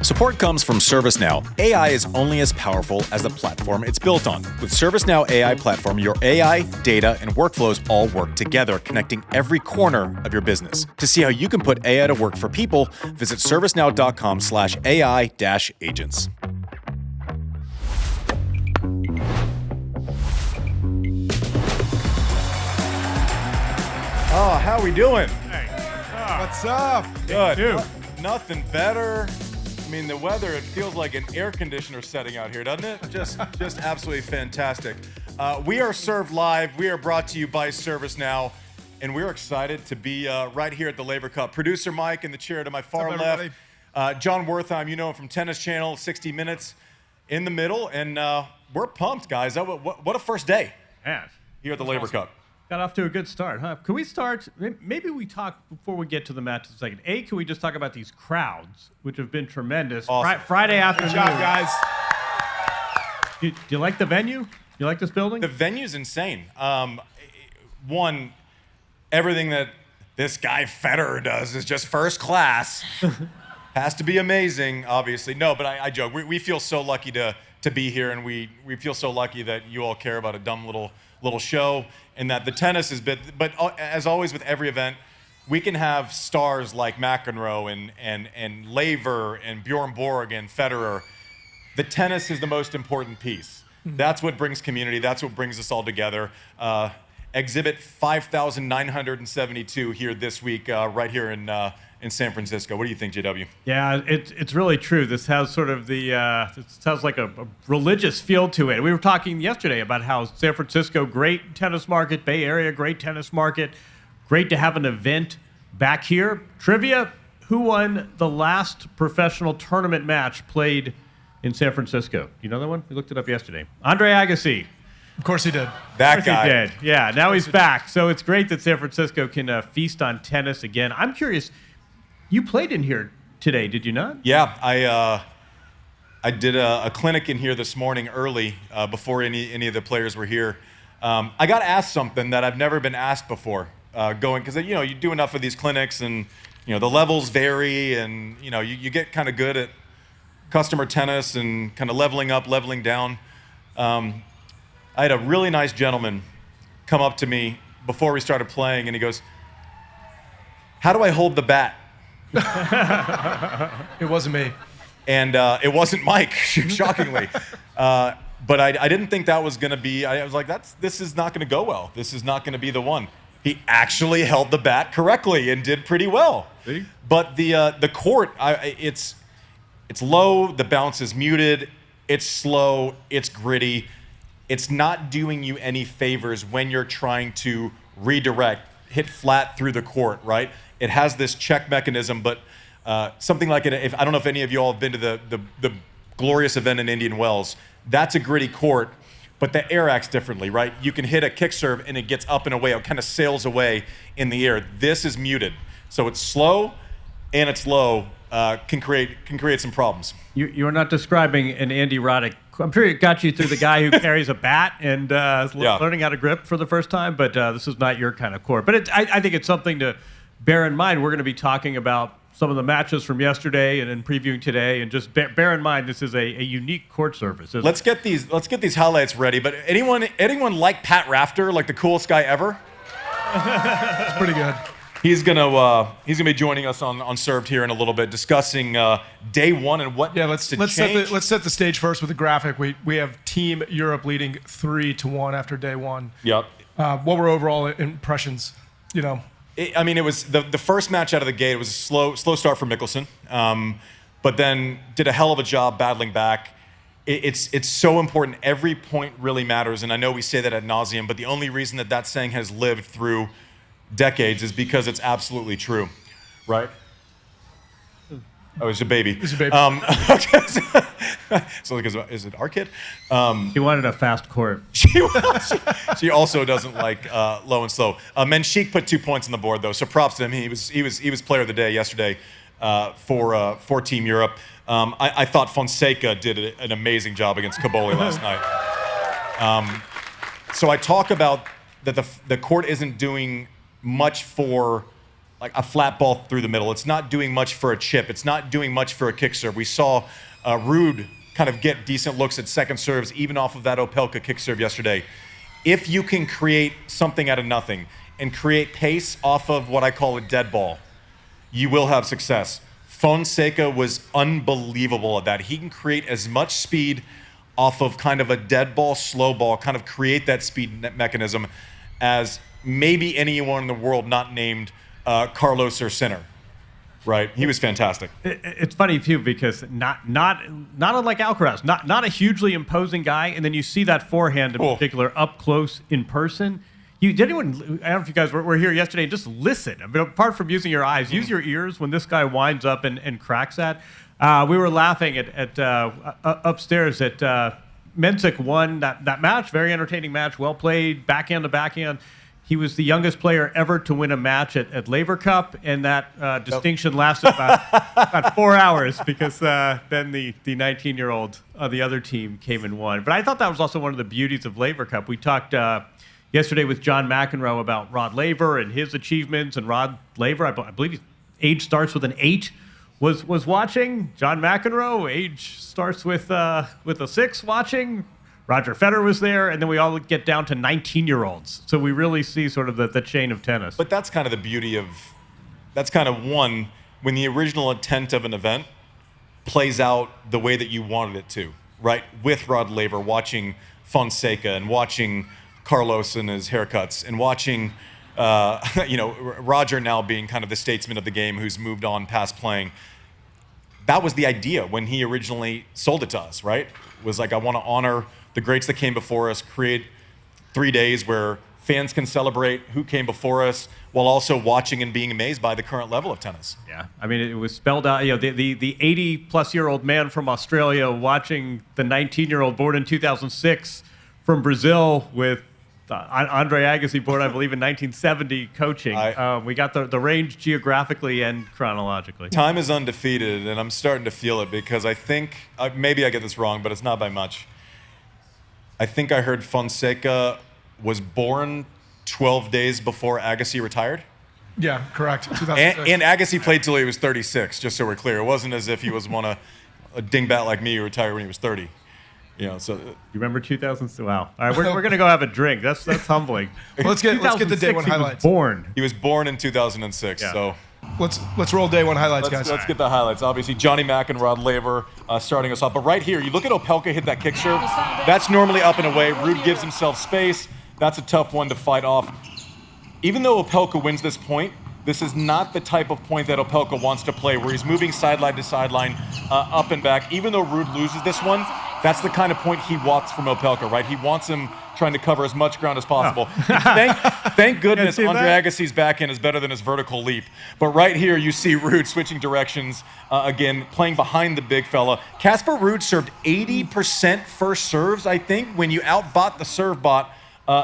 Support comes from ServiceNow. AI is only as powerful as the platform it's built on. With ServiceNow AI platform, your AI, data, and workflows all work together, connecting every corner of your business. To see how you can put AI to work for people, visit servicenow.com/AI-agents. Oh, how are we doing? Hey. What's up? Good. Nothing better. I mean, the weather, it feels like an air conditioner setting out here, doesn't it? Just absolutely fantastic. We are served live. We are brought to you by ServiceNow, and we're excited to be right here at the Laver Cup. Producer Mike in the chair to my far left. John Wertheim, you know him from Tennis Channel, 60 Minutes in the middle, and we're pumped, guys. What a first day here at the Laver Cup. Got off to a good start, huh? Can we start? Maybe we talk before we get to the match in a second. Can we just talk about these crowds, which have been tremendous? Awesome. Friday afternoon. Good job, guys. Do you like the venue? You like this building? The venue's insane. One, everything that this guy Federer does is just first class. Has to be amazing, obviously. No, but I joke. We feel so lucky to be here, and we feel so lucky that you all care about a dumb little show, and that the tennis is bit. But as always with every event, we can have stars like McEnroe and Laver and Bjorn Borg and Federer. The tennis is the most important piece. That's what brings community. That's what brings us all together. Exhibit 5,972 here this week, right here in San Francisco. What do you think, JW? Yeah, it's really true. This has sort of it sounds like a religious feel to it. We were talking yesterday about how San Francisco, great tennis market, Bay Area, great tennis market, great to have an event back here. Trivia, who won the last professional tournament match played in San Francisco? You know that one? We looked it up yesterday. Andre Agassi. Of course he did. That guy. He did. Yeah, now he's back. So it's great that San Francisco can feast on tennis again. I'm curious, you played in here today, did you not? Yeah, I did a clinic in here this morning early before any of the players were here. I got asked something that I've never been asked before because you do enough of these clinics, and the levels vary, and you get kind of good at customer tennis and kind of leveling up, leveling down. I had a really nice gentleman come up to me before we started playing, and he goes, "How do I hold the bat?" It wasn't me. And it wasn't Mike, shockingly. But I didn't think that was going to be, I was like, this is not going to go well. This is not going to be the one. He actually held the bat correctly and did pretty well. See? But the court, it's low, the bounce is muted, it's slow, it's gritty. It's not doing you any favors when you're trying to redirect, hit flat through the court, right? It has this check mechanism, but something like it. I don't know if any of you all have been to the glorious event in Indian Wells. That's a gritty court, but the air acts differently, right? You can hit a kick serve and it gets up and away. It kind of sails away in the air. This is muted, so it's slow and it's low. Can create some problems. You're not describing an Andy Roddick. I'm sure it got you through the guy who carries a bat and is learning how to grip for the first time, but this is not your kind of court. But I think it's something to bear in mind. We're going to be talking about some of the matches from yesterday and then previewing today, and just bear in mind this is a unique court surface. Let's get these highlights ready. But anyone like Pat Rafter, like the coolest guy ever? It's pretty good. He's gonna be joining us on Served here in a little bit, discussing day one and what let's set the stage first with a graphic. We have Team Europe leading 3-1 after day one. Yep. What were overall impressions? It was the first match out of the gate. It was a slow start for Mickelson, but then did a hell of a job battling back. It's so important. Every point really matters, and I know we say that ad nauseum, but the only reason that saying has lived through decades is because it's absolutely true, right? Oh, it's a baby. It's a baby. Okay. So is it our kid? He wanted a fast court. She also doesn't like low and slow. Mensik put 2 points on the board though, so props to him. He was player of the day yesterday for Team Europe. I thought Fonseca did an amazing job against Caboli last night. So I talk about that the court isn't doing much for like a flat ball through the middle. It's not doing much for a chip. It's not doing much for a kick serve. We saw Ruud kind of get decent looks at second serves, even off of that Opelka kick serve yesterday. If you can create something out of nothing and create pace off of what I call a dead ball, you will have success. Fonseca was unbelievable at that. He can create as much speed off of kind of a dead ball, slow ball, kind of create that speed mechanism as maybe anyone in the world not named Carlos or Sinner, right? He was fantastic. It's funny too because not unlike Alcaraz, not a hugely imposing guy, and then you see that forehand in particular up close in person. Did anyone? I don't know if you guys were here yesterday. Just listen. I mean, apart from using your eyes, use your ears when this guy winds up and cracks that. We were laughing at upstairs at Mensik won that match. Very entertaining match. Well played, backhand to backhand. He was the youngest player ever to win a match at Laver Cup, and that distinction lasted about 4 hours because then the 19-year-old of the other team came and won. But I thought that was also one of the beauties of Laver Cup. We talked yesterday with John McEnroe about Rod Laver and his achievements, and Rod Laver, I believe his age starts with an 8, was watching. John McEnroe, age starts with a 6 watching. Roger Federer was there, and then we all get down to 19-year-olds. So we really see sort of the chain of tennis. But that's kind of the beauty of, that's kind of one, when the original intent of an event plays out the way that you wanted it to, right? With Rod Laver, watching Fonseca and watching Carlos and his haircuts and watching, Roger now being kind of the statesman of the game who's moved on past playing. That was the idea when he originally sold it to us, right? Was like, I want to honor the greats that came before us, create 3 days where fans can celebrate who came before us while also watching and being amazed by the current level of tennis. Yeah, I mean, it was spelled out, the 80-plus-year-old man from Australia watching the 19-year-old born in 2006 from Brazil with Andre Agassi born, I believe, in 1970 coaching. We got the range geographically and chronologically. Time is undefeated, and I'm starting to feel it because I think, maybe I get this wrong, but it's not by much. I think I heard Fonseca was born 12 days before Agassi retired. Yeah, correct. 2006. And Agassi played till he was 36, just so we're clear. It wasn't as if he was a dingbat like me who retired when he was 30. So you remember 2000? Wow. All right, we're gonna go have a drink. That's humbling. Well, let's get the day one highlights. He was born in 2006. Yeah. So let's roll day one highlights, guys. Let's get the highlights. Obviously, Johnny Mack and Rod Laver starting us off. But right here, you look at Opelka hit that kick serve. That's normally up and away. Ruud gives himself space. That's a tough one to fight off. Even though Opelka wins this point, this is not the type of point that Opelka wants to play, where he's moving sideline to sideline, up and back. Even though Ruud loses this one, that's the kind of point he wants from Opelka, right? He wants him trying to cover as much ground as possible. Thank goodness Andre Agassi's backhand is better than his vertical leap. But right here, you see Ruud switching directions, again, playing behind the big fella. Casper Ruud served 80% first serves, I think. When you outbot the serve bot,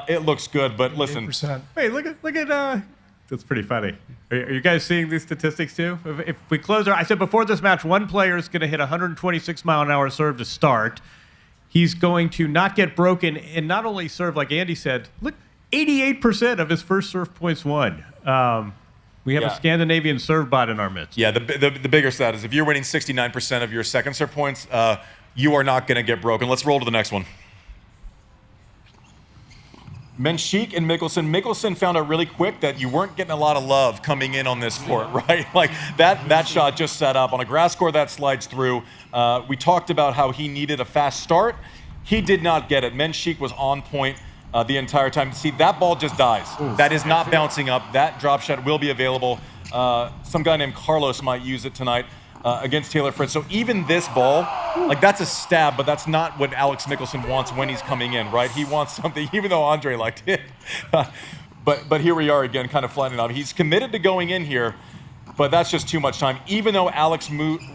it looks good. But listen. 8%. Wait, look at that's pretty funny. Are you guys seeing these statistics too? If we close I said before this match, one player is going to hit 126-mile-an-hour serve to start. He's going to not get broken and not only serve, like Andy said, look, 88% of his first serve points won. We have a Scandinavian serve bot in our midst. Yeah, the bigger stat is if you're winning 69% of your second serve points, you are not going to get broken. Let's roll to the next one. Mensik and Mickelson. Mickelson found out really quick that you weren't getting a lot of love coming in on this court, right? Like that shot just set up on a grass court that slides through. We talked about how he needed a fast start. He did not get it. Mensik was on point the entire time. See, that ball just dies. That is not bouncing up. That drop shot will be available. Some guy named Carlos might use it tonight against Taylor Fritz. So even this ball, like that's a stab, but that's not what Alex Mickelson wants when he's coming in, right? He wants something, even though Andre liked it. But here we are again, kind of flattening out. He's committed to going in here, but that's just too much time. Even though Alex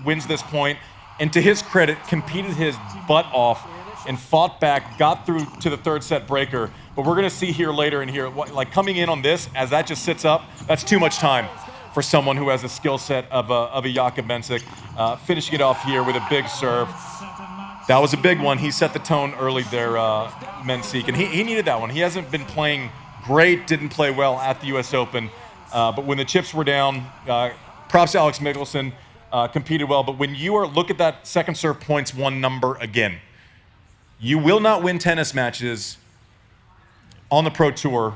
wins this point, and to his credit, competed his butt off and fought back, got through to the third set breaker. But we're going to see here later in here, like coming in on this, as that just sits up, that's too much time for someone who has a skill set of a Jakub Mensik. Finishing it off here with a big serve. That was a big one. He set the tone early there, Mensik, and he needed that one. He hasn't been playing great, didn't play well at the U.S. Open. But when the chips were down, props to Alex Michelsen, competed well. But when you look at that second serve points won number again, you will not win tennis matches on the Pro Tour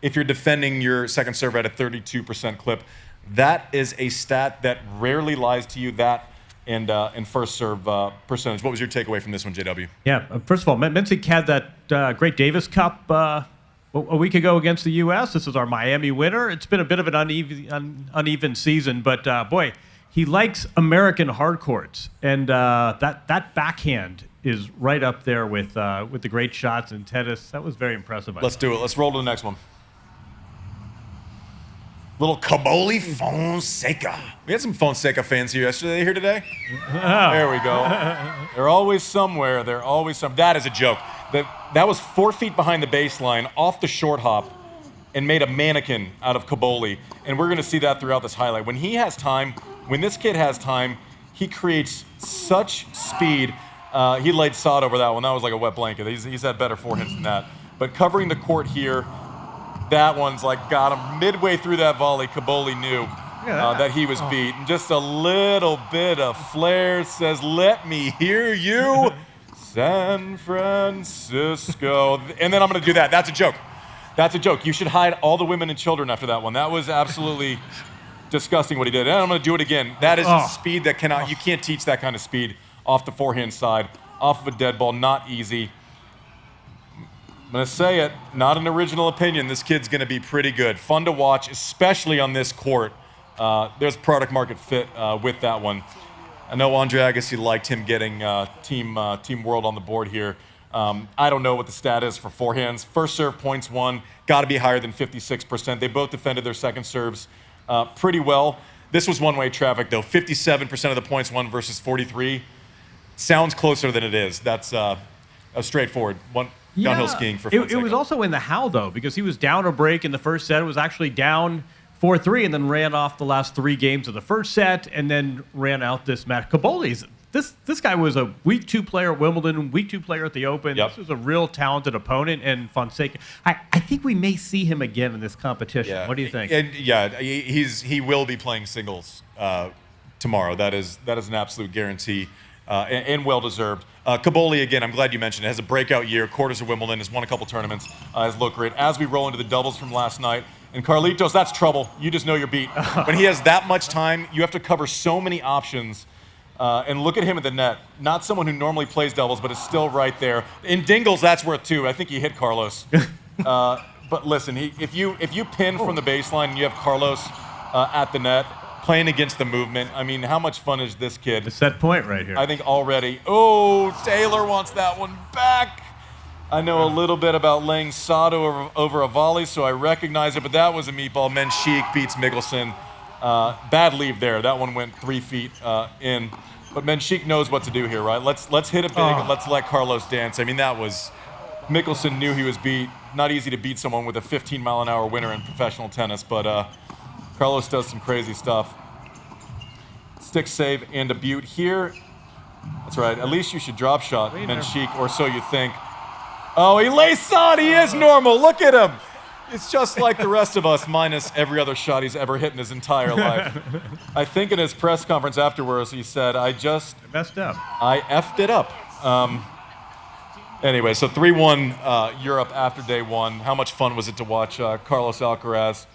if you're defending your second serve at a 32% clip. That is a stat that rarely lies to you, that and first serve percentage. What was your takeaway from this one, JW? Yeah, first of all, Mensik had that great Davis Cup a week ago against the U.S. This is our Miami winner. It's been a bit of an uneven season, but boy, he likes American hard courts, and that backhand is right up there with the great shots in tennis. That was very impressive. Let's do it. Let's roll to the next one. Little Caboli Fonseca. We had some Fonseca fans here yesterday. Here today? There we go. They're always somewhere. They're always some. That is a joke. That was 4 feet behind the baseline, off the short hop, and made a mannequin out of Caboli. And we're going to see that throughout this highlight. When he has time, when this kid has time, he creates such speed. He laid sod over that one. That was like a wet blanket. He's had better forehands than that. But covering the court here, that one's like got him midway through that volley. Caboli knew that he was beat. And just a little bit of flair says, "Let me hear you, San Francisco." And then I'm going to do that. That's a joke. That's a joke. You should hide all the women and children after that one. That was absolutely disgusting what he did. And I'm going to do it again. That is a speed that you can't teach that kind of speed off the forehand side, off of a dead ball. Not easy. I'm going to say it, not an original opinion. This kid's going to be pretty good. Fun to watch, especially on this court. There's product market fit with that one. I know Andre Agassi liked him getting Team World on the board here. I don't know what the stat is for forehands. First serve points won, got to be higher than 56%. They both defended their second serves pretty well. This was one-way traffic, though. 57% of the points won versus 43. Sounds closer than it is. That's a straightforward one. Downhill skiing for Fonseca. It was also in the how, though, because he was down a break in the first set. It was actually down 4-3 and then ran off the last 3 games of the first set and then ran out this match. Caboli's, this guy was a week 2 player at Wimbledon, week 2 player at the Open. Yep. This was a real talented opponent, and Fonseca, I think we may see him again in this competition. Yeah. What do you think? And he will be playing singles tomorrow. That is an absolute guarantee. And well-deserved. Caboli, again, I'm glad you mentioned it, has a breakout year, quarters of Wimbledon, has won a couple tournaments, has looked great. As we roll into the doubles from last night, and Carlitos, that's trouble. You just know you're beat. When he has that much time, you have to cover so many options. And look at him at the net. Not someone who normally plays doubles, but is still right there. In Dingles, that's worth 2. I think he hit Carlos. But listen, if you pin from the baseline and you have Carlos at the net, playing against the movement. I mean, how much fun is this kid? The set point right here. I think already. Oh, Taylor wants that one back. I know a little bit about laying sod over a volley, so I recognize it, but that was a meatball. Mensik beats Michelsen. Bad leave there. That one went 3 feet in. But Mensik knows what to do here, right? Let's hit it big and let's let Carlos dance. I mean, that was... Michelsen knew he was beat. Not easy to beat someone with a 15-mile-an-hour winner in professional tennis, but... Carlos does some crazy stuff. Stick save and a butte here. That's right. At least you should drop shot, Mensik, or so you think. Oh, he lays sod. He is normal. Look at him. It's just like the rest of us, minus every other shot he's ever hit in his entire life. I think in his press conference afterwards, he said, I messed up. I effed it up. Anyway, so 3-1 Europe after day 1. How much fun was it to watch Carlos Alcaraz?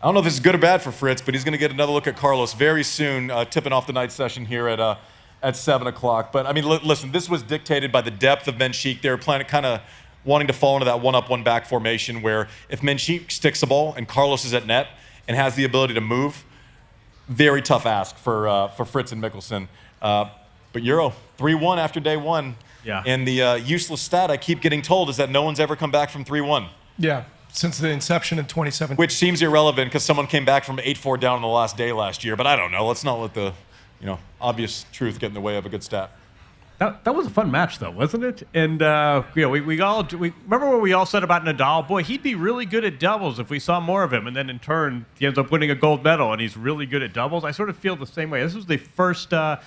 I don't know if this is good or bad for Fritz, but he's going to get another look at Carlos very soon, tipping off the night session here at 7 o'clock. But, I mean, listen, this was dictated by the depth of Mensik. They were kind of wanting to fall into that one-up, one-back formation where if Mensik sticks the ball and Carlos is at net and has the ability to move, very tough ask for Fritz and Michelsen. But Euro, 3-1 after day 1. Yeah. And the useless stat I keep getting told is that no one's ever come back from 3-1. Yeah. Since the inception in 2017. Which seems irrelevant because someone came back from 8-4 down on the last day last year. But I don't know. Let's not let the obvious truth get in the way of a good stat. That was a fun match, though, wasn't it? And we remember what we all said about Nadal. Boy, he'd be really good at doubles if we saw more of him. And then in turn, he ends up winning a gold medal, and he's really good at doubles. I sort of feel the same way. This was the first, I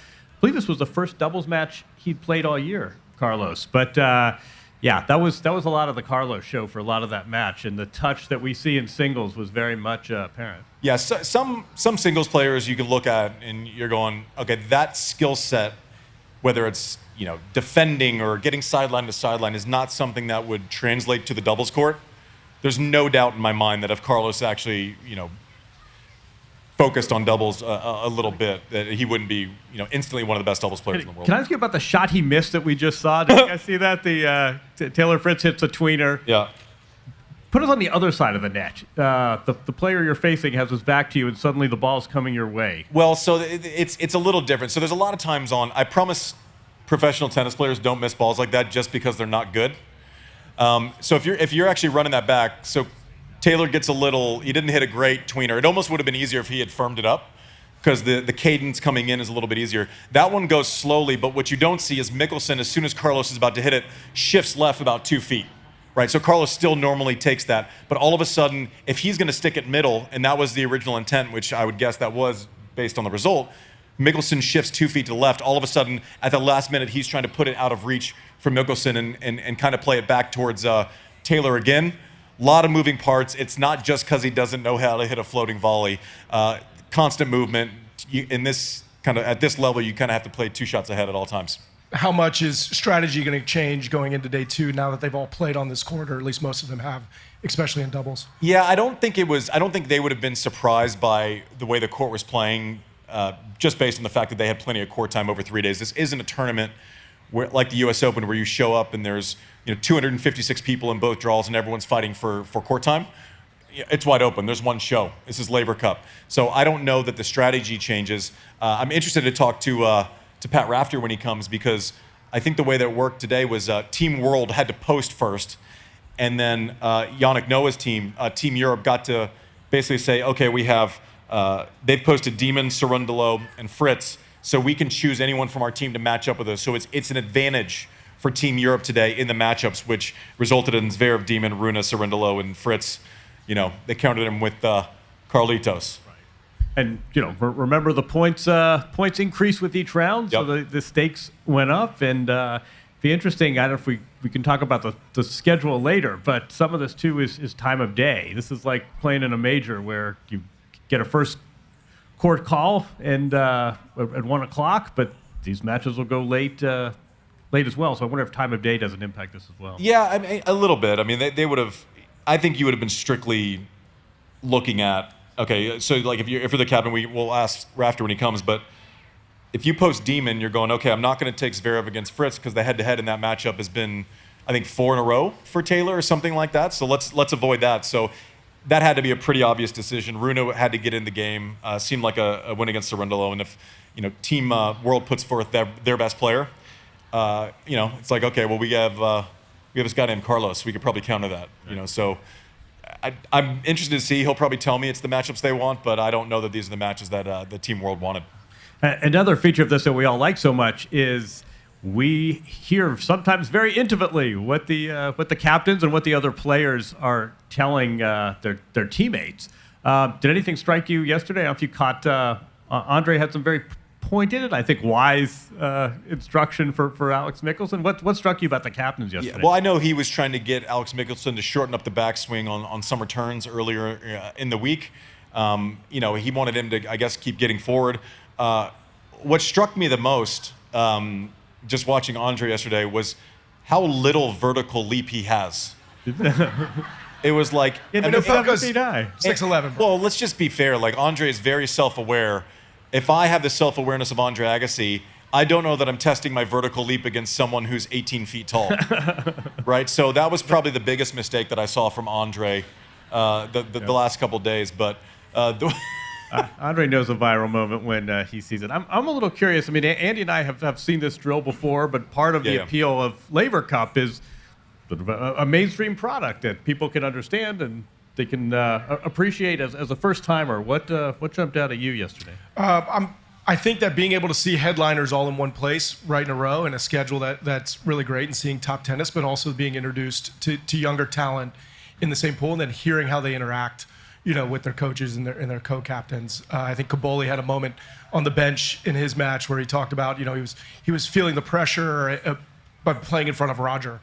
believe this was the first doubles match he'd played all year, Carlos. But Yeah, that was a lot of the Carlos show for a lot of that match, and the touch that we see in singles was very much apparent. Yeah, so, some singles players you can look at and you're going, okay, that skill set, whether it's defending or getting sideline to sideline, is not something that would translate to the doubles court. There's no doubt in my mind that if Carlos actually focused on doubles a little bit, that he wouldn't be instantly one of the best doubles players in the world. Can I ask you about the shot he missed that we just saw? Did you guys see that? The Taylor Fritz hits a tweener. Yeah. Put us on the other side of the net. The player you're facing has his back to you, and suddenly the ball's coming your way. Well, so it's a little different. So there's a lot of times I promise professional tennis players don't miss balls like that just because they're not good. So if you're actually running that back, so Taylor gets he didn't hit a great tweener. It almost would have been easier if he had firmed it up, because the cadence coming in is a little bit easier. That one goes slowly, but what you don't see is Mickelson, as soon as Carlos is about to hit it, shifts left about 2 feet. Right, so Carlos still normally takes that, but all of a sudden, if he's going to stick it middle, and that was the original intent, which I would guess that was based on the result, Mickelson shifts 2 feet to the left. All of a sudden, at the last minute, he's trying to put it out of reach for Mickelson and kind of play it back towards Taylor again. A lot of moving parts. It's not just because he doesn't know how to hit a floating volley. Constant movement. At this level, you kind of have to play 2 shots ahead at all times. How much is strategy going to change going into day 2 now that they've all played on this court, or at least most of them have, especially in doubles? Yeah, I don't think they would have been surprised by the way the court was playing, just based on the fact that they had plenty of court time over 3 days. This isn't a tournament like the U.S. Open, where you show up and there's 256 people in both draws and everyone's fighting for court time. It's wide open. There's one show. This is Laver Cup. So I don't know that the strategy changes. I'm interested to talk to Pat Rafter when he comes, because I think the way that it worked today was Team World had to post first, and then Jannik Noah's team, Team Europe, got to basically say, okay, we have, they've posted Demon, Cerundolo, and Fritz, so we can choose anyone from our team to match up with us. So it's an advantage for Team Europe today in the matchups, which resulted in Zverev, Demon, Runa, Cerundolo, and Fritz. They counted him with Carlitos. And remember the points increased with each round, Yep. so the stakes went up, and it'd be interesting. I don't know if we can talk about the schedule later, but some of this too is time of day. This is like playing in a major where you get a first court call and at 1 o'clock, but these matches will go late as well. So I wonder if time of day doesn't impact this as well. Yeah, I mean, a little bit. I mean, they would have. I think you would have been strictly looking at. Okay, so like if you're the captain, we'll ask Rafter when he comes, but if you post Demon, you're going, okay, I'm not going to take Zverev against Fritz, because the head-to-head in that matchup has been, I think, 4 in a row for Taylor or something like that. So let's avoid that. So that had to be a pretty obvious decision. Runa had to get in the game. Seemed like a win against Cerundolo, and if Team World puts forth their best player, it's like, okay, well we have this guy named Carlos. We could probably counter that. So. I'm interested to see. He'll probably tell me it's the matchups they want, but I don't know that these are the matches that the Team World wanted. Another feature of this that we all like so much is we hear sometimes very intimately what the captains and what the other players are telling their teammates. Did anything strike you yesterday? I don't know if you caught Andre had some very pointed, I think, wise instruction for Alex Mickelson. What struck you about the captains yesterday? Yeah, well, I know he was trying to get Alex Mickelson to shorten up the backswing on some returns earlier in the week. He wanted him to, I guess, keep getting forward. What struck me the most, just watching Andre yesterday, was how little vertical leap he has. It was like... And it's 7 feet high. 6'11". Well, let's just be fair. Like, Andre is very self-aware. If I have the self-awareness of Andre Agassi, I don't know that I'm testing my vertical leap against someone who's 18 feet tall, right? So that was probably the biggest mistake that I saw from Andre the last couple days. But Andre knows a viral moment when he sees it. I'm a little curious. I mean, Andy and I have seen this drill before, but part of the appeal of Laver Cup is sort of a mainstream product that people can understand and they can appreciate as a first-timer. What jumped out at you yesterday? I think that being able to see headliners all in one place right in a row and a schedule that's really great, and seeing top tennis, but also being introduced to younger talent in the same pool, and then hearing how they interact, with their coaches and their co-captains. I think Caboli had a moment on the bench in his match where he talked about, he was feeling the pressure by playing in front of Roger.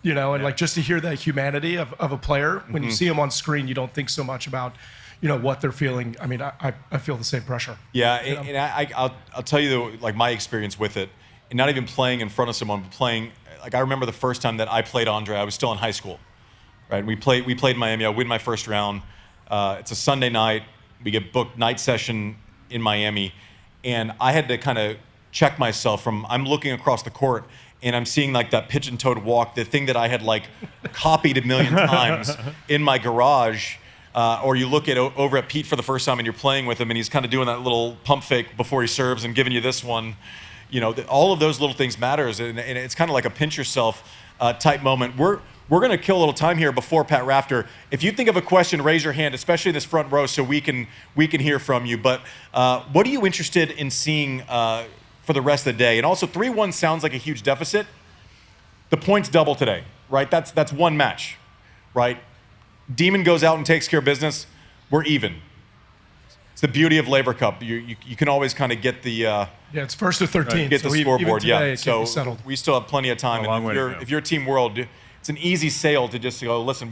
and like just to hear that humanity of a player. When you see them on screen, you don't think so much about, what they're feeling. I mean, I feel the same pressure. Yeah, and I'll tell you though, like my experience with it, and not even playing in front of someone, but playing. Like I remember the first time that I played Andre, I was still in high school, right? We played Miami. I win my first round. It's a Sunday night. We get booked night session in Miami, and I had to kind of check myself from. I'm looking across the court, and I'm seeing like that pigeon-toed walk, the thing that I had like copied a million times in my garage. Or you look over at Pete for the first time and you're playing with him and he's kind of doing that little pump fake before he serves and giving you this one. All of those little things matters, and it's kind of like a pinch yourself type moment. We're going to kill a little time here before Pat Rafter. If you think of a question, raise your hand, especially this front row, so we can hear from you. But what are you interested in seeing for the rest of the day? And also, 3-1 sounds like a huge deficit. The points double today, right? That's one match, right? Demon goes out and takes care of business. We're even. It's the beauty of Laver Cup. You can always kind of get the it's first to 13. Get the scoreboard. Today, So we still have plenty of time. And if you're Team World, it's an easy sail to just go. Listen,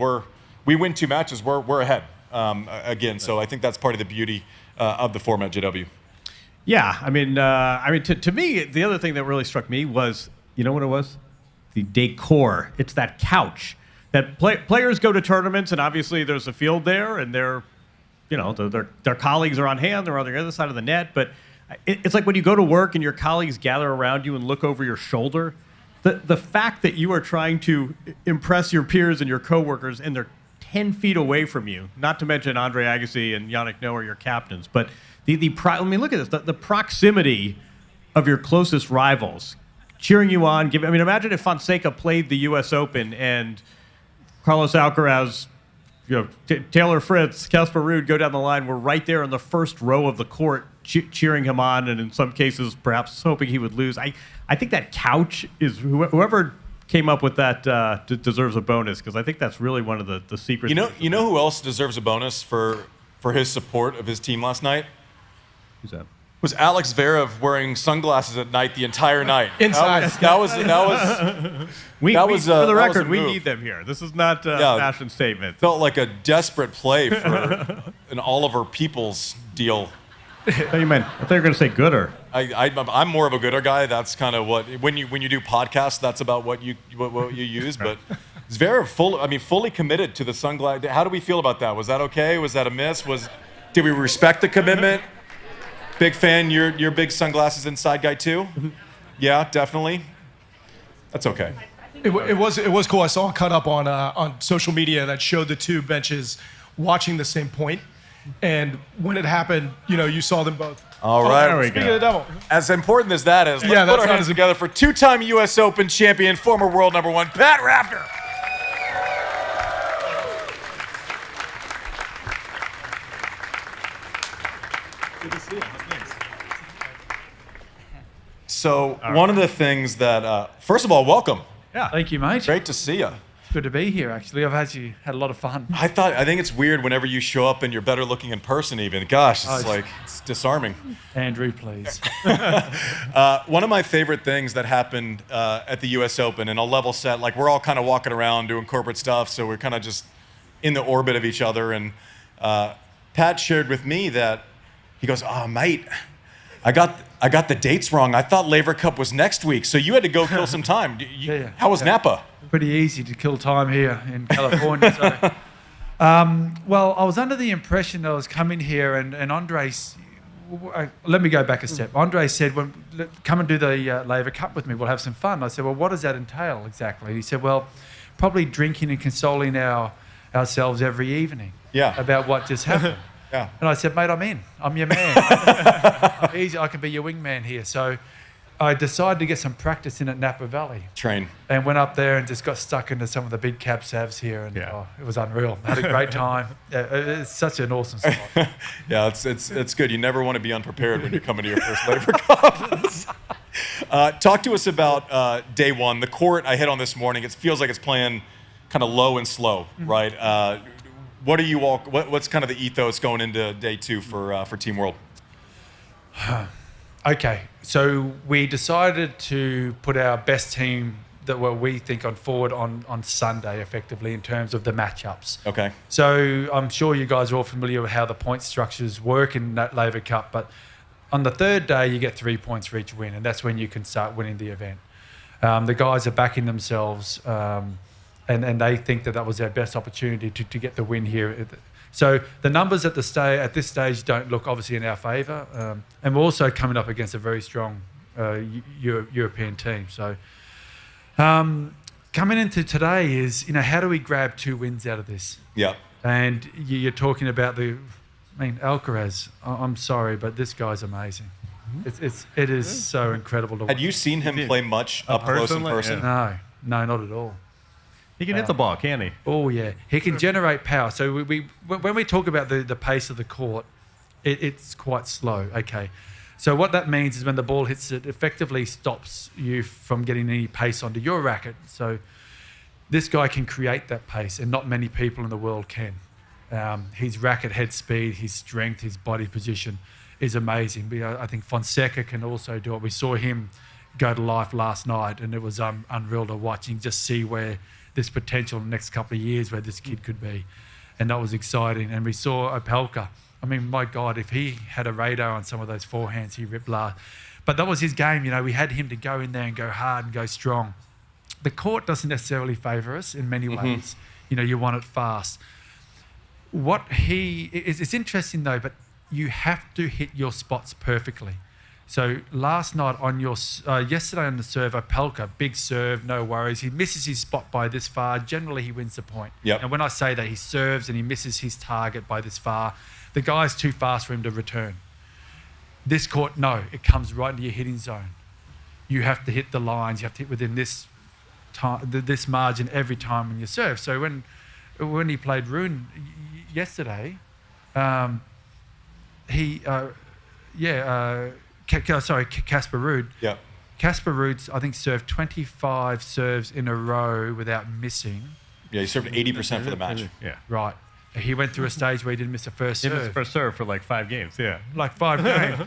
we win 2 matches. We're ahead again. So I think that's part of the beauty of the format. JW. Yeah, I mean, to me, the other thing that really struck me was, you know what it was? The decor. It's that couch. That players go to tournaments, and obviously there's a field there, and their colleagues are on hand. They're on the other side of the net. But it's like when you go to work and your colleagues gather around you and look over your shoulder. The fact that you are trying to impress your peers and your coworkers, and they're 10 feet away from you. Not to mention Andre Agassi and Jannik Noah are your captains, but look at this. The proximity of your closest rivals, cheering you on. Imagine if Fonseca played the U.S. Open and Carlos Alcaraz, Taylor Fritz, Casper Ruud go down the line. We're right there in the first row of the court cheering him on, and in some cases perhaps hoping he would lose. I think that couch is whoever came up with that deserves a bonus, because I think that's really one of the secrets. You know who else deserves a bonus for his support of his team last night? Who's that? Was Alex Zverev wearing sunglasses at night the entire night? Inside. That was. For the record, we need them here. This is not a fashion statement. Felt like a desperate play for an Oliver Peoples deal. I thought you were going to say gooder. I'm more of a gooder guy. That's kind of what when you do podcasts, that's about what you use. But Zverev fully committed to the sunglasses. How do we feel about that? Was that okay? Was that a miss? Did we respect the commitment? Big fan. You're a big sunglasses inside guy too. Yeah, definitely. That's okay. It was cool. I saw a cut up on social media that showed the 2 benches watching the same point, and when it happened, you saw them both. All right. There we Speaking go. of the devil. As important as that is, let's put our hands together for 2-time U.S. Open champion, former world number 1, Pat Rafter. Good to see you. Thanks. So one of the things that, first of all, welcome. Yeah. Thank you, mate. Great to see you. Good to be here, actually. I've actually had a lot of fun. I think it's weird whenever you show up and you're better looking in person even. Gosh, it's disarming. Andrew, please. One of my favorite things that happened at the U.S. Open, and I'll level set, like we're all kind of walking around doing corporate stuff, so we're kind of just in the orbit of each other. And Pat shared with me that he goes, "Oh, mate, I got the dates wrong. I thought Laver Cup was next week, so you had to go kill some time." How was Napa? Pretty easy to kill time here in California. So, well, I was under the impression that I was coming here, and Andre. Let me go back a step. Andre said, "Come and do the Laver Cup with me. We'll have some fun." I said, "Well, what does that entail exactly?" He said, "Well, probably drinking and consoling ourselves every evening about what just happened." Yeah. And I said, "Mate, I'm in. I'm your man. I'm easy. I can be your wingman here." So I decided to get some practice in at Napa Valley. Train. And went up there and just got stuck into some of the big cab savs here. And it was unreal. Had a great time. It's such an awesome spot. Yeah, it's good. You never want to be unprepared when you come into your first Laver Cup. Talk to us about day one. The court I hit on this morning, it feels like it's playing kind of low and slow, right? What are you all? What's kind of the ethos going into day 2 for Team World? Okay, so we decided to put our best team that what we think on forward on Sunday, effectively, in terms of the matchups. Okay. So I'm sure you guys are all familiar with how the point structures work in that Laver Cup, but on the third day, you get 3 points for each win, and that's when you can start winning the event. The guys are backing themselves, and they think that was their best opportunity to get the win here. So the numbers at this stage don't look obviously in our favour, and we're also coming up against a very strong European team. So coming into today is, how do we grab 2 wins out of this? Yeah. And you're talking about Alcaraz. I'm sorry, but this guy's amazing. It is so incredible to watch. Had you seen him play much up close in person? No, not at all. He can hit the ball, can't he? Oh, yeah. He can generate power. So when we talk about the pace of the court, it's quite slow. Okay. So what that means is when the ball hits it effectively stops you from getting any pace onto your racket. So this guy can create that pace, and not many people in the world can. His racket head speed, his strength, his body position is amazing. But I think Fonseca can also do it. We saw him go to life last night, and it was unreal to watch and just see where this potential in the next couple of years where this kid could be. And that was exciting. And we saw Opelka. I mean, my God, if he had a radar on some of those forehands he ripped last. But that was his game. We had him to go in there and go hard and go strong. The court doesn't necessarily favour us in many ways. You want it fast. It's interesting though, but you have to hit your spots perfectly. So last night yesterday on the serve, Opelka, big serve, no worries. He misses his spot by this far. Generally, he wins the point. Yep. And when I say that, he serves and he misses his target by this far. The guy's too fast for him to return. This court, no, it comes right into your hitting zone. You have to hit the lines. You have to hit within this margin every time when you serve. So when he played Ruud yesterday, Casper Ruud. Yeah. Casper Ruud, I think, served 25 serves in a row without missing. Yeah, he served 80% for the match. Yeah. Right. He went through a stage where he didn't miss a first He serve. missed his first serve for like 5 games. Yeah. Like 5 games.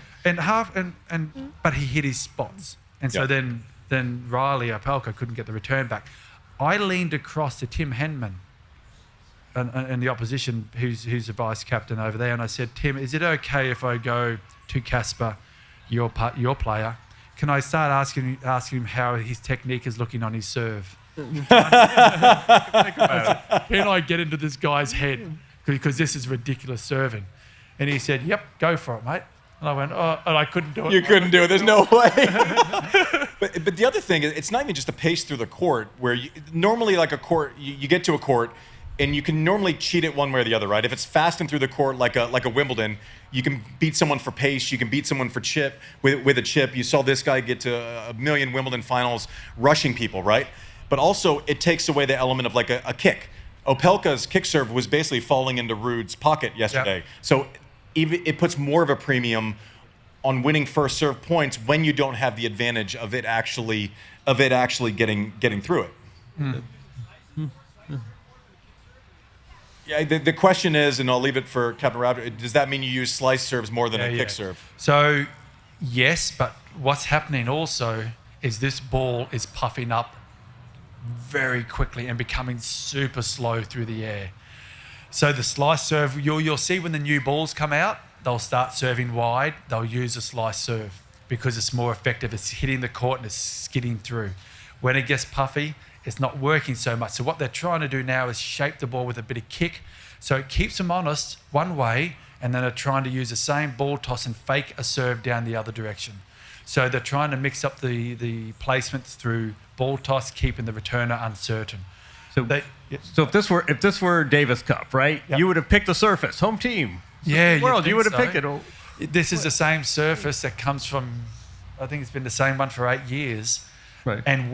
But he hit his spots. And so then Riley Opelka couldn't get the return back. I leaned across to Tim Henman and the opposition, who's the vice captain over there, and I said, Tim, is it okay if I go to Casper, your player? Can I start asking him how his technique is looking on his serve? Can I get into this guy's head? Because this is ridiculous serving. And he said, yep, go for it, mate. And I went, oh, and I couldn't do it. You couldn't do it. There's no way. But the other thing is, it's not even just the pace through the court, where normally like a court, you get to a court, and you can normally cheat it one way or the other, right? If it's fast and through the court, like a Wimbledon, you can beat someone for pace. You can beat someone for chip with a chip. You saw this guy get to a million Wimbledon finals rushing people, right? But also, it takes away the element of like a kick. Opelka's kick serve was basically falling into Ruud's pocket yesterday. Yep. So it puts more of a premium on winning first serve points when you don't have the advantage of it actually getting through it. Mm. Yeah, the question is, and I'll leave it for Captain Rafter, does that mean you use slice serves more than a kick serve? So, yes, but what's happening also is this ball is puffing up very quickly and becoming super slow through the air. So the slice serve, you'll see when the new balls come out, they'll start serving wide, they'll use a slice serve because it's more effective. It's hitting the court and it's skidding through. When it gets puffy, it's not working so much. So what they're trying to do now is shape the ball with a bit of kick. So it keeps them honest one way, and then they're trying to use the same ball toss and fake a serve down the other direction. So they're trying to mix up the placements through ball toss, keeping the returner uncertain. So if this were Davis Cup, right? Yep. You would have picked the surface, home team. Yeah, you would have picked it. This is the same surface that comes from, I think it's been the same one for 8 years. Right. And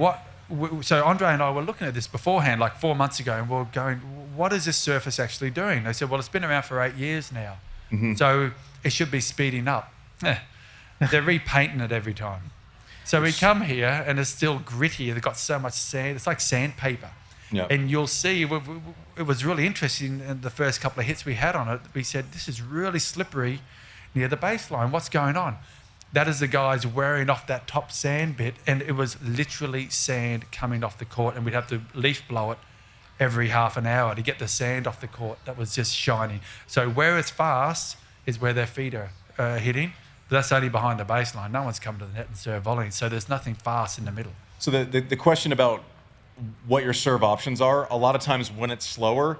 so Andre and I were looking at this beforehand, like 4 months ago, and we were going, what is this surface actually doing? They said, well, it's been around for 8 years now. Mm-hmm. So it should be speeding up. They're repainting it every time. So we come here and it's still gritty. They've got so much sand. It's like sandpaper. Yep. And you'll see, it was really interesting in the first couple of hits we had on it. We said, this is really slippery near the baseline. What's going on? That is the guys wearing off that top sand bit, and it was literally sand coming off the court, and we'd have to leaf blow it every half an hour to get the sand off the court that was just shining. So where it's fast is where their feet are hitting, but that's only behind the baseline. No one's come to the net and serve volleying, so there's nothing fast in the middle. So the question about what your serve options are, a lot of times when it's slower,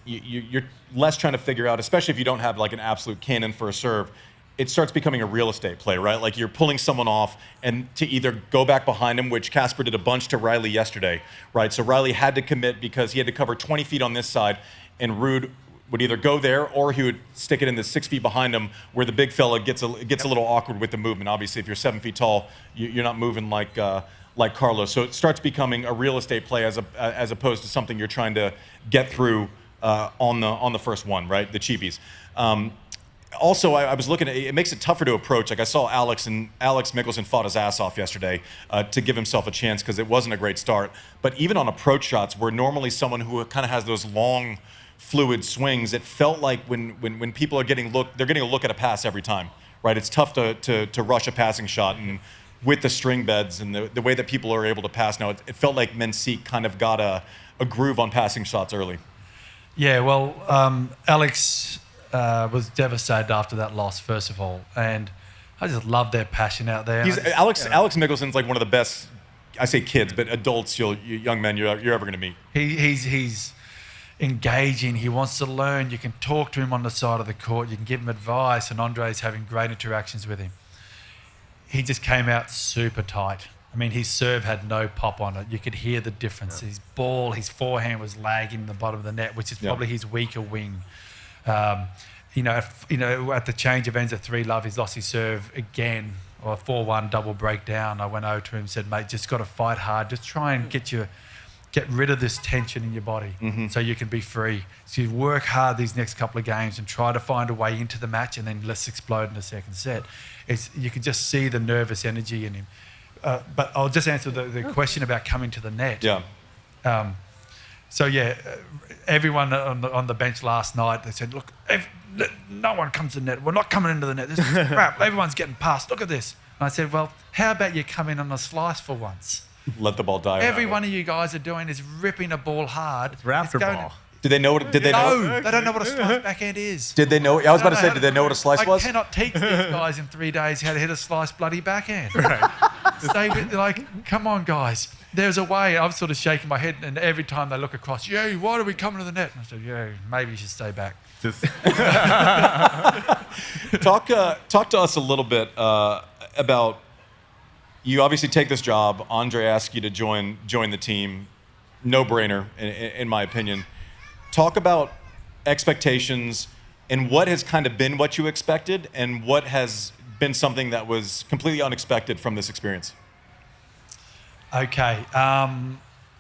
you're less trying to figure out, especially if you don't have like an absolute cannon for a serve, it starts becoming a real estate play, right? Like you're pulling someone off and to either go back behind him, which Casper did a bunch to Riley yesterday, right? So Riley had to commit because he had to cover 20 feet on this side, and Ruud would either go there or he would stick it in the 6 feet behind him where the big fella gets a little awkward with the movement. Obviously, if you're 7 feet tall, you're not moving like Carlos. So it starts becoming a real estate play as opposed to something you're trying to get through on the first one, right? The cheapies. Also, I was looking at it makes it tougher to approach. Like I saw Alex Mickelson fought his ass off yesterday to give himself a chance because it wasn't a great start. But even on approach shots, where normally someone who kind of has those long, fluid swings, it felt like when people are they're getting a look at a pass every time, right? It's tough to rush a passing shot, and with the string beds and the way that people are able to pass now, it felt like Mensik kind of got a groove on passing shots early. Yeah, well, Alex was devastated after that loss, first of all, and I just love their passion out there. Alex Mickelson's like one of the best, I say kids, but adults, young men you're ever going to meet. He's engaging. He wants to learn. You can talk to him on the side of the court. You can give him advice, and Andre's having great interactions with him. He just came out super tight. I mean, his serve had no pop on it. You could hear the difference. His ball, his forehand was lagging in the bottom of the net, which is probably his weaker wing. At the change of ends at 3-love, he's lost his serve again, or a 4-1 double breakdown. I went over to him and said, mate, just got to fight hard. Just try and get rid of this tension in your body so you can be free. So you work hard these next couple of games and try to find a way into the match, and then let's explode in the second set. You can just see the nervous energy in him. But I'll just answer the question about coming to the net. Yeah. Everyone on the bench last night, they said, look, no one comes to the net. We're not coming into the net. This is crap. Everyone's getting past. Look at this. And I said, well, how about you come in on a slice for once? Let the ball die. Every one of you guys are doing is ripping a ball hard. It's Rafter ball. Did they know? They don't know what a slice backhand is. Did they know? I was about to say, did they know what a slice was? I cannot teach these guys in 3 days how to hit a slice bloody backhand. Right. Come on, guys. There's a way. I'm sort of shaking my head, and every time they look across, why are we coming to the net? And I said, maybe you should stay back. Talk to us a little bit about. You obviously take this job. Andre asked you to join the team. No brainer, in my opinion. Talk about expectations and what has kind of been what you expected, and what has been something that was completely unexpected from this experience. Okay.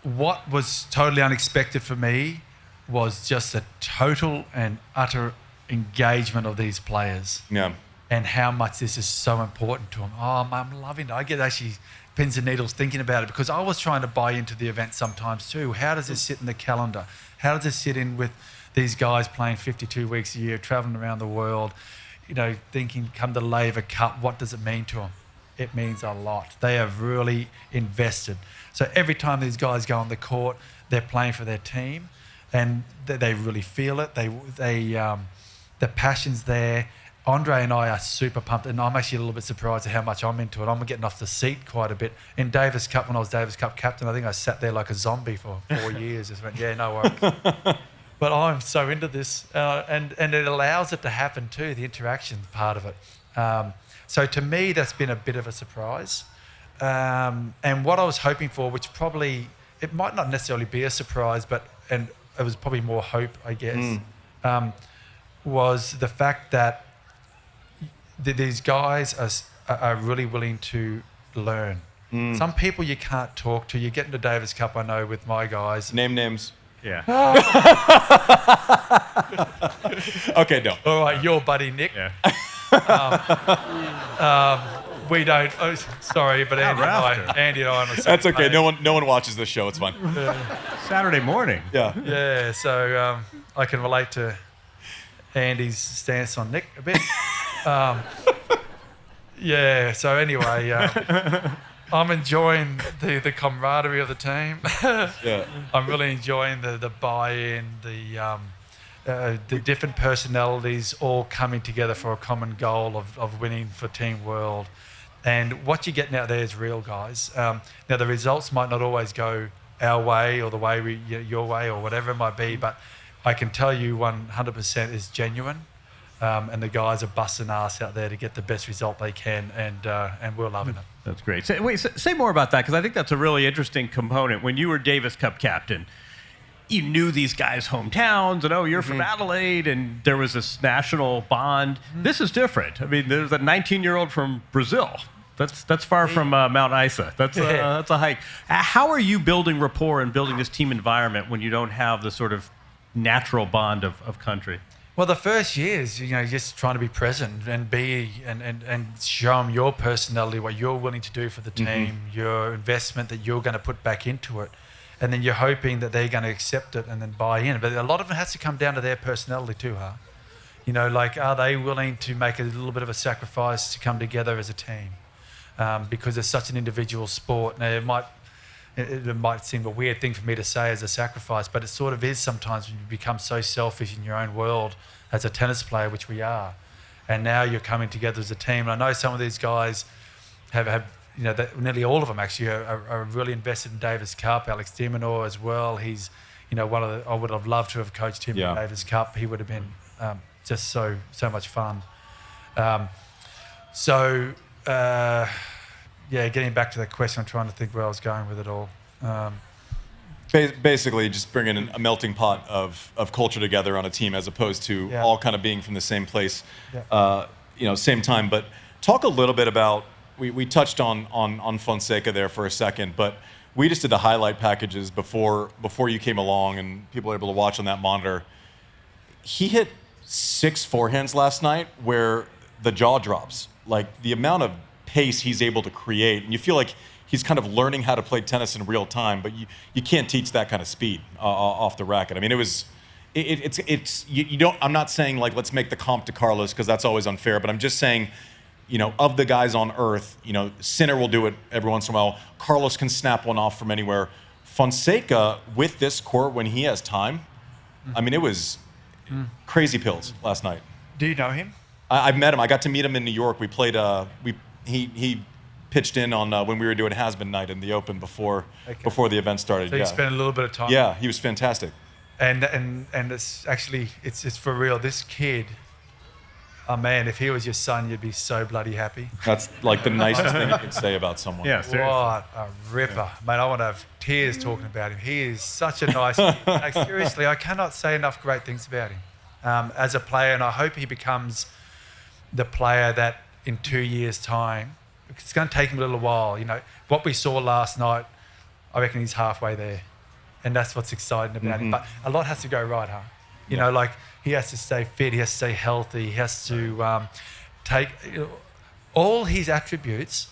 What was totally unexpected for me was just the total and utter engagement of these players. Yeah. And how much this is so important to them. Oh, I'm loving it. I get actually pins and needles thinking about it, because I was trying to buy into the event sometimes too. How does this sit in the calendar? How does this sit in with these guys playing 52 weeks a year, traveling around the world, thinking, come to Laver Cup, what does it mean to them? It means a lot. They have really invested. So every time these guys go on the court, they're playing for their team, and they really feel it. The passion's there. Andre and I are super pumped, and I'm actually a little bit surprised at how much I'm into it. I'm getting off the seat quite a bit. In Davis Cup, when I was Davis Cup captain, I think I sat there like a zombie for 4 years. Just went, no worries. But I'm so into this, and it allows it to happen too, the interaction part of it. So to me, that's been a bit of a surprise. And what I was hoping for, which probably, it might not necessarily be a surprise, and it was probably more hope, I guess, was the fact that these guys are really willing to learn. Some people you can't talk to. You get into Davis Cup, I know, with my guys. Name names. Yeah. Okay, no. All right, your buddy Nick. Yeah. We don't. Oh, sorry, but Andy and I on the same That's okay. page. No one watches this show. It's fine. Saturday morning. Yeah. Yeah, so I can relate to Andy's stance on Nick a bit. Yeah. So anyway, I'm enjoying the camaraderie of the team. Yeah. I'm really enjoying the buy-in, the different personalities all coming together for a common goal of winning for Team World. And what you're getting out there is real, guys. Now, the results might not always go our way or the way your way or whatever it might be, but I can tell you 100% is genuine. And the guys are busting ass out there to get the best result they can, and we're loving it. That's great. Say more about that, because I think that's a really interesting component. When you were Davis Cup captain, you knew these guys' hometowns, and you're from Adelaide, and there was this national bond. This is different. I mean, there's a 19-year-old from Brazil. That's far from Mount Isa. That's a hike. How are you building rapport and building this team environment when you don't have the sort of natural bond of country? Well, the first years, just trying to be present and be and show them your personality, what you're willing to do for the team, your investment that you're going to put back into it, and then you're hoping that they're going to accept it and then buy in. But a lot of it has to come down to their personality too, huh? Like, are they willing to make a little bit of a sacrifice to come together as a team? Because it's such an individual sport. Now, it might seem a weird thing for me to say as a sacrifice, but it sort of is sometimes when you become so selfish in your own world as a tennis player, which we are. And now you're coming together as a team. And I know some of these guys have nearly all of them actually are really invested in Davis Cup. Alex de Minaur as well. He's, one of the, I would have loved to have coached him in Davis Cup. He would have been just so much fun. Getting back to that question, I'm trying to think where I was going with it all. Basically, just bringing a melting pot of culture together on a team, as opposed to all kind of being from the same place, same time. But talk a little bit about, we touched on Fonseca there for a second, but we just did the highlight packages before you came along, and people were able to watch on that monitor. He hit 6 forehands last night where the jaw drops. Like, the amount of pace he's able to create, and you feel like he's kind of learning how to play tennis in real time, but you can't teach that kind of speed off the racket. I mean, I'm not saying like let's make the comp to Carlos, because that's always unfair, but I'm just saying, of the guys on earth, Sinner will do it every once in a while. Carlos can snap one off from anywhere. Fonseca, with this court when he has time, I mean, it was crazy pills last night. Do you know him? I've met him. I got to meet him in New York. We played. He pitched in on when we were doing Has-Been Night in the Open before the event started. So you spent a little bit of time. Yeah, he was fantastic. And it's actually it's for real. This kid, oh man, if he was your son, you'd be so bloody happy. That's like the nicest thing you can say about someone. Yeah, seriously. What a ripper, man! I want to have tears talking about him. He is such a nice kid. Like, seriously, I cannot say enough great things about him as a player, and I hope he becomes the player that in 2 years' time, it's going to take him a little while. What we saw last night, I reckon he's halfway there. And that's what's exciting about him. But a lot has to go right, huh? Like, he has to stay fit, he has to stay healthy, he has to take... all his attributes,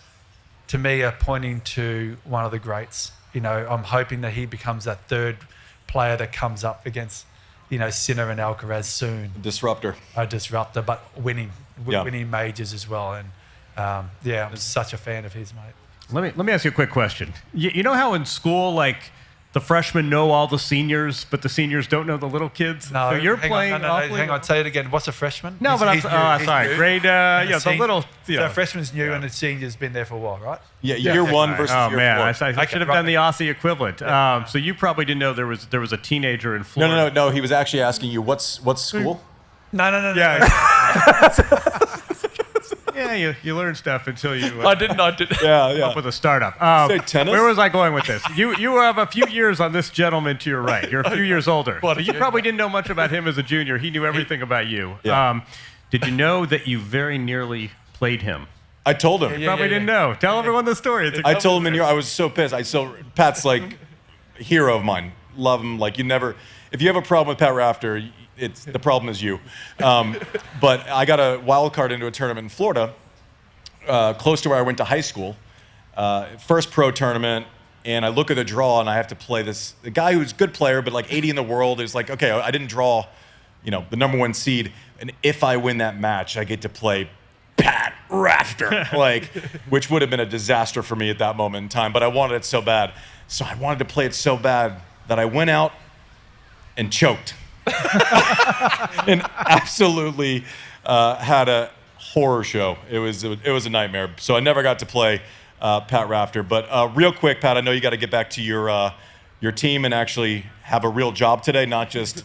to me, are pointing to one of the greats. I'm hoping that he becomes that third player that comes up against, Sinner and Alcaraz soon. Disruptor. A disruptor, but winning majors as well. And I'm such a fan of his, mate. Let me ask you a quick question. You know how in school, like, the freshmen know all the seniors, but the seniors don't know the little kids? No, so you're hang playing. On, hang on, say it again. What's a freshman? No, he's sorry. New. Grade, the little. So a freshman's new and the senior's been there for a while, right? Yeah, year one versus year 4. I should have done the Aussie equivalent. So you probably didn't know there was a teenager in Florida. No. He was actually asking you what's school. No. Yeah. Yeah, you learn stuff until you. I didn't. Come up with a startup. Say tennis? Where was I going with this? You have a few years on this gentleman to your right. You're a few years older. So you probably didn't know much about him as a junior. He knew everything about you. Yeah. Did you know that you very nearly played him? I told him. You probably didn't know. Tell everyone the story. I told him in New York. I was so pissed. Pat's like a hero of mine. Love him. Like, if you have a problem with Pat Rafter, the problem is you. But I got a wild card into a tournament in Florida, close to where I went to high school. First pro tournament, and I look at the draw, and I have to play the guy who's a good player, but like 80 in the world is like, okay, I didn't draw, the number 1 seed, and if I win that match, I get to play Pat Rafter, like, which would have been a disaster for me at that moment in time, but I wanted it so bad. So I wanted to play it so bad that I went out and choked. And absolutely had a horror show. It was a nightmare. So I never got to play Pat Rafter. But real quick, Pat, I know you got to get back to your team and actually have a real job today, not just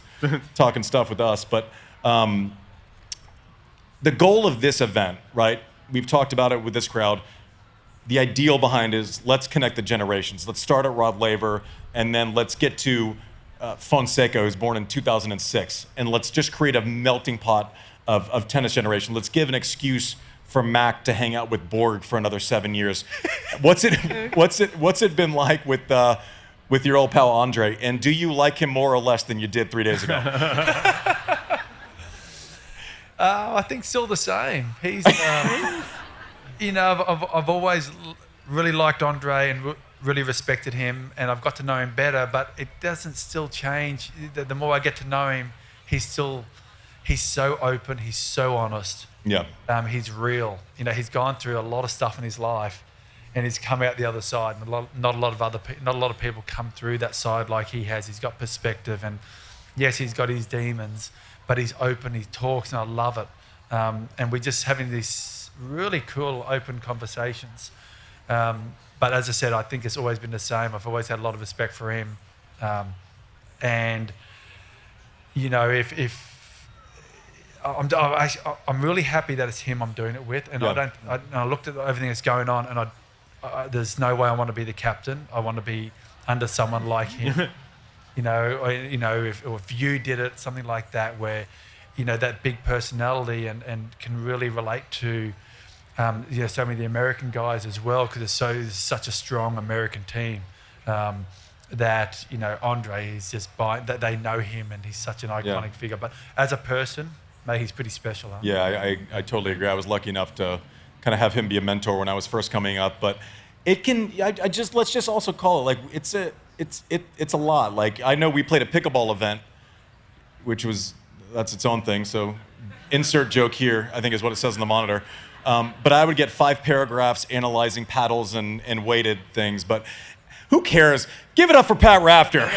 talking stuff with us. But the goal of this event, right? We've talked about it with this crowd. The ideal behind is let's connect the generations. Let's start at Rod Laver, and then let's get to Fonseca, who's born in 2006, and let's just create a melting pot of tennis generation. Let's give an excuse for Mac to hang out with Borg for another 7 years. What's it been like with your old pal Andre? And do you like him more or less than you did 3 days ago? I think still the same. He's, I've always really liked Andre and really respected him, and I've got to know him better, but it doesn't still change. The more I get to know him, he's so open, he's so honest. Yeah. He's real. He's gone through a lot of stuff in his life, and he's come out the other side. And not a lot of people come through that side like he has. He's got perspective, and yes, he's got his demons, but he's open, he talks, and I love it. And we're just having these really cool, open conversations. But as I said, I think it's always been the same. I've always had a lot of respect for him. And, if I'm really happy that it's him I'm doing it with. And Yeah. I looked at everything that's going on, and there's no way I want to be the captain. I want to be under someone like him. If you did it, something like that, where, that big personality and can really relate to, so many of the American guys as well, because it's such a strong American team that, Andre is just that they know him and he's such an iconic figure. But as a person, mate, he's pretty special. Huh? Yeah, I totally agree. I was lucky enough to kind of have him be a mentor when I was first coming up, but it can. Let's just also call it like it's a lot. Like, I know we played a pickleball event, that's its own thing. So, insert joke here, I think is what it says on the monitor. But I would get 5 paragraphs analyzing paddles and weighted things. But who cares? Give it up for Pat Rafter.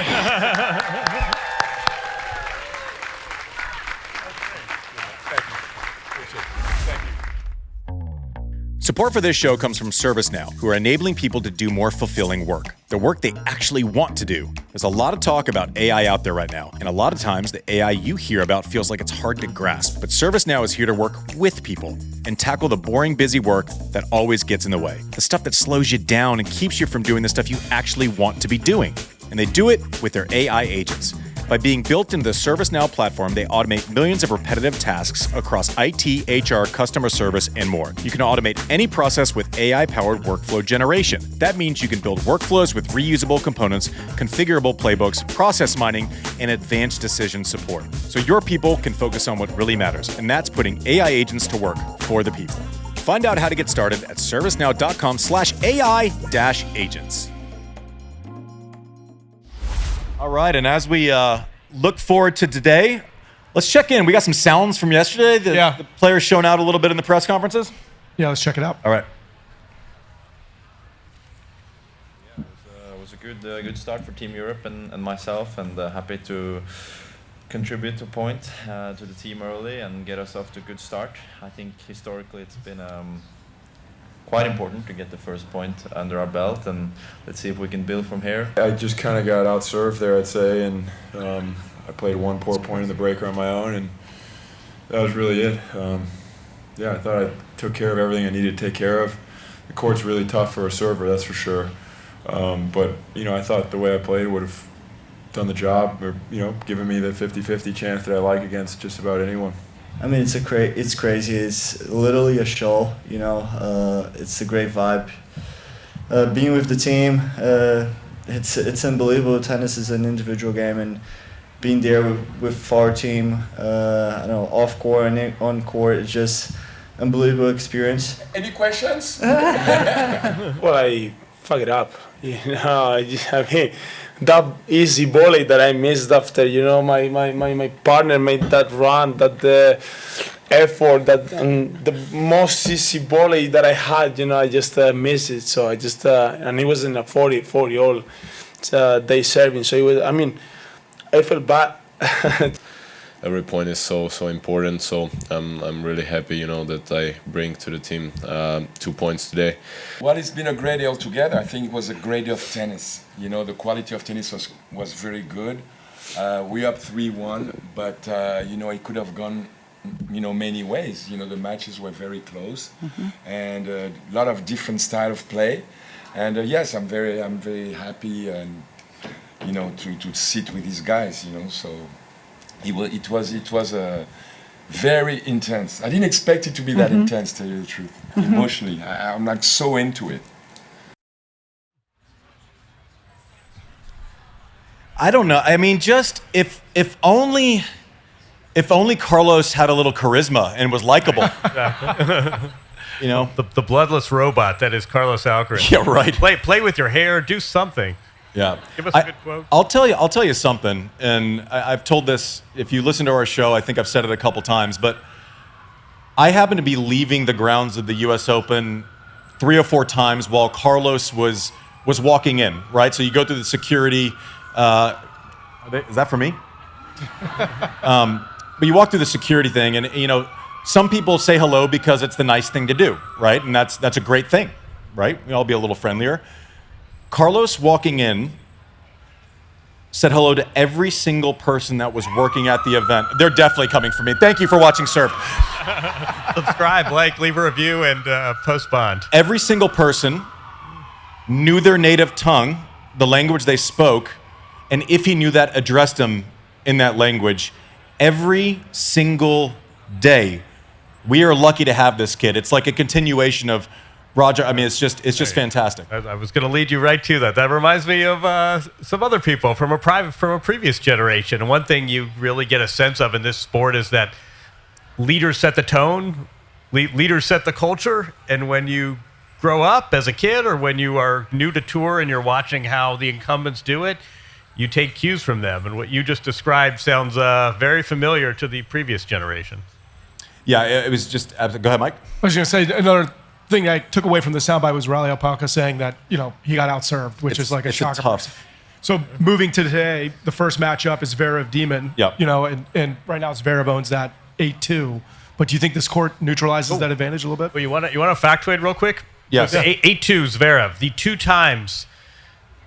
Support for this show comes from ServiceNow, who are enabling people to do more fulfilling work, the work they actually want to do. There's a lot of talk about AI out there right now, and a lot of times the AI you hear about feels like it's hard to grasp. But ServiceNow is here to work with people and tackle the boring, busy work that always gets in the way, the stuff that slows you down and keeps you from doing the stuff you actually want to be doing. And they do it with their AI agents. By being built into the ServiceNow platform, they automate millions of repetitive tasks across IT, HR, customer service, and more. You can automate any process with AI-powered workflow generation. That means you can build workflows with reusable components, configurable playbooks, process mining, and advanced decision support. So your people can focus on what really matters, and that's putting AI agents to work for the people. Find out how to get started at servicenow.com/AI-agents. All right, and as we look forward to today, let's check in. We got some sounds from yesterday. The players shown out a little bit in the press conferences. Yeah, let's check it out. All right. Yeah, it was a good start for Team Europe and myself, and happy to contribute a point to the team early and get us off to a good start. I think historically it's been quite important to get the first point under our belt, and let's see if we can build from here. I just kind of got out-served there, I'd say, and I played one poor point in the breaker on my own, and that was really it. I thought I took care of everything I needed to take care of. The court's really tough for a server, that's for sure. But I thought the way I played would have done the job, or given me the 50-50 chance that I like against just about anyone. I mean, it's crazy. It's literally a show, it's a great vibe. Being with the team, it's unbelievable. Tennis is an individual game, and being there with our team, off court and on court, it's just unbelievable experience. Any questions? Well, I fuck it up. You know, I mean, that easy volley that I missed after, you know, my partner made that run, that effort, that the most easy volley that I had, you know, I just missed it. So I just, and it was in a 40 all day serving. So it was, I mean, I felt bad. Every point is so important. So I'm really happy, you know, that I bring to the team 2 points today. Well, it's been a great day altogether. I think it was a great day of tennis. You know, the quality of tennis was very good. We up 3-1, but you know, it could have gone, you know, many ways. You know, the matches were very close, and a lot of different style of play. And yes, I'm very happy, and you know, to sit with these guys. You know, so. It was very intense. I didn't expect it to be that intense, to tell you the truth. Emotionally, I'm like so into it. I don't know. I mean, just if only Carlos had a little charisma and was likable. You know, the bloodless robot that is Carlos Alcaraz. Yeah, right. Play with your hair. Do something. Yeah. Give us a good quote. I'll tell you something, and I've told this, if you listen to our show, I think I've said it a couple times, but I happened to be leaving the grounds of the US Open 3 or 4 times while Carlos was walking in, right? So you go through the security, is that for me? But you walk through the security thing, and you know, some people say hello because it's the nice thing to do, right? And that's a great thing, right? We all be a little friendlier. Carlos walking in said hello to every single person that was working at the event. They're definitely coming for me. Thank you for watching Surf. Subscribe, like, leave a review, and post bond. Every single person knew their native tongue, the language they spoke, and if he knew that, addressed him in that language. Every single day. We are lucky to have this kid. It's like a continuation of Roger. I mean, it's just fantastic. I was going to lead you right to that. That reminds me of some other people from a previous generation. And one thing you really get a sense of in this sport is that leaders set the tone, leaders set the culture, and when you grow up as a kid or when you are new to tour and you're watching how the incumbents do it, you take cues from them. And what you just described sounds very familiar to the previous generation. Yeah, it was just. Go ahead, Mike. I was going to say another thing I took away from the soundbite was Rafael Nadal saying that, you know, he got outserved, which is like a shocker. Tough. So moving to today, the first matchup is Zverev Demon. Yep. You know, and right now Zverev owns that 8-2. But do you think this court neutralizes that advantage a little bit? Well, you want a factoid real quick? Yes. 8-2 Zverev. The 2 times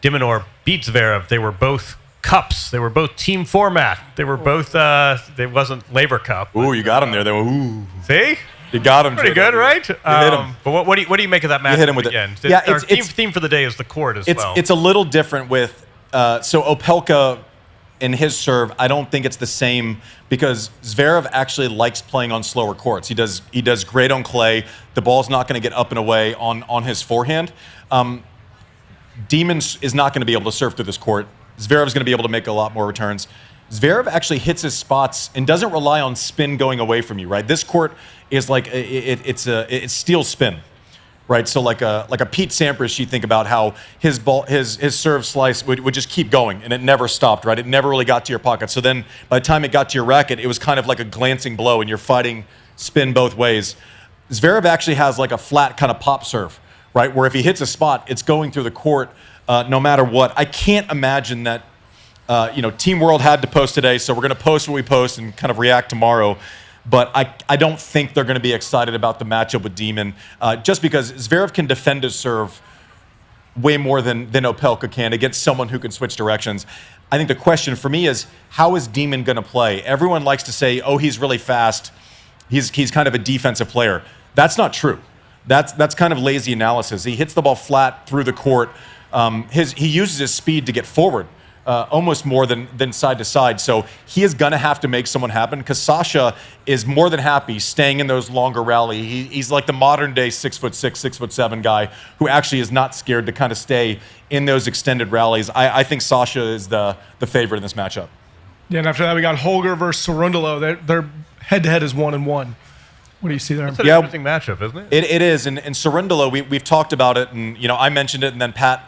de Minaur beat Zverev, they were both cups. They were both team format. They were both. They wasn't Laver Cup. Ooh, you got him there. They were. Ooh. See. You got him. Pretty good, right? You hit him. But what do you make of that match? You hit him with again? it. Yeah, our theme for the day is the court as well. It's a little different with so Opelka in his serve. I don't think it's the same because Zverev actually likes playing on slower courts. He does great on clay. The ball's not going to get up and away on his forehand. Demon is not going to be able to serve through this court. Zverev's going to be able to make a lot more returns. Zverev actually hits his spots and doesn't rely on spin going away from you, right? This court is like it's steel spin, right? So like a Pete Sampras, you think about how his serve slice would just keep going and it never stopped, right? It never really got to your pocket. So then by the time it got to your racket, it was kind of like a glancing blow and you're fighting spin both ways. Zverev actually has like a flat kind of pop serve, right? Where if he hits a spot, it's going through the court no matter what. I can't imagine that. Team World had to post today, so we're going to post what we post and kind of react tomorrow. But I don't think they're going to be excited about the matchup with Demon, just because Zverev can defend his serve way more than Opelka can against someone who can switch directions. I think the question for me is, how is Demon going to play? Everyone likes to say, oh, he's really fast. He's kind of a defensive player. That's not true. That's kind of lazy analysis. He hits the ball flat through the court. He uses his speed to get forward. Almost more than side to side. So he is going to have to make someone happen because Sasha is more than happy staying in those longer rallies. He's like the modern day 6'6", 6'7" guy who actually is not scared to kind of stay in those extended rallies. I think Sasha is the favorite in this matchup. Yeah, and after that we got Holger versus Cerundolo. Their head-to-head is 1-1. What do you see there? It's an interesting matchup, isn't it? It is, and Cerundolo, we've talked about it, and I mentioned it, and then Pat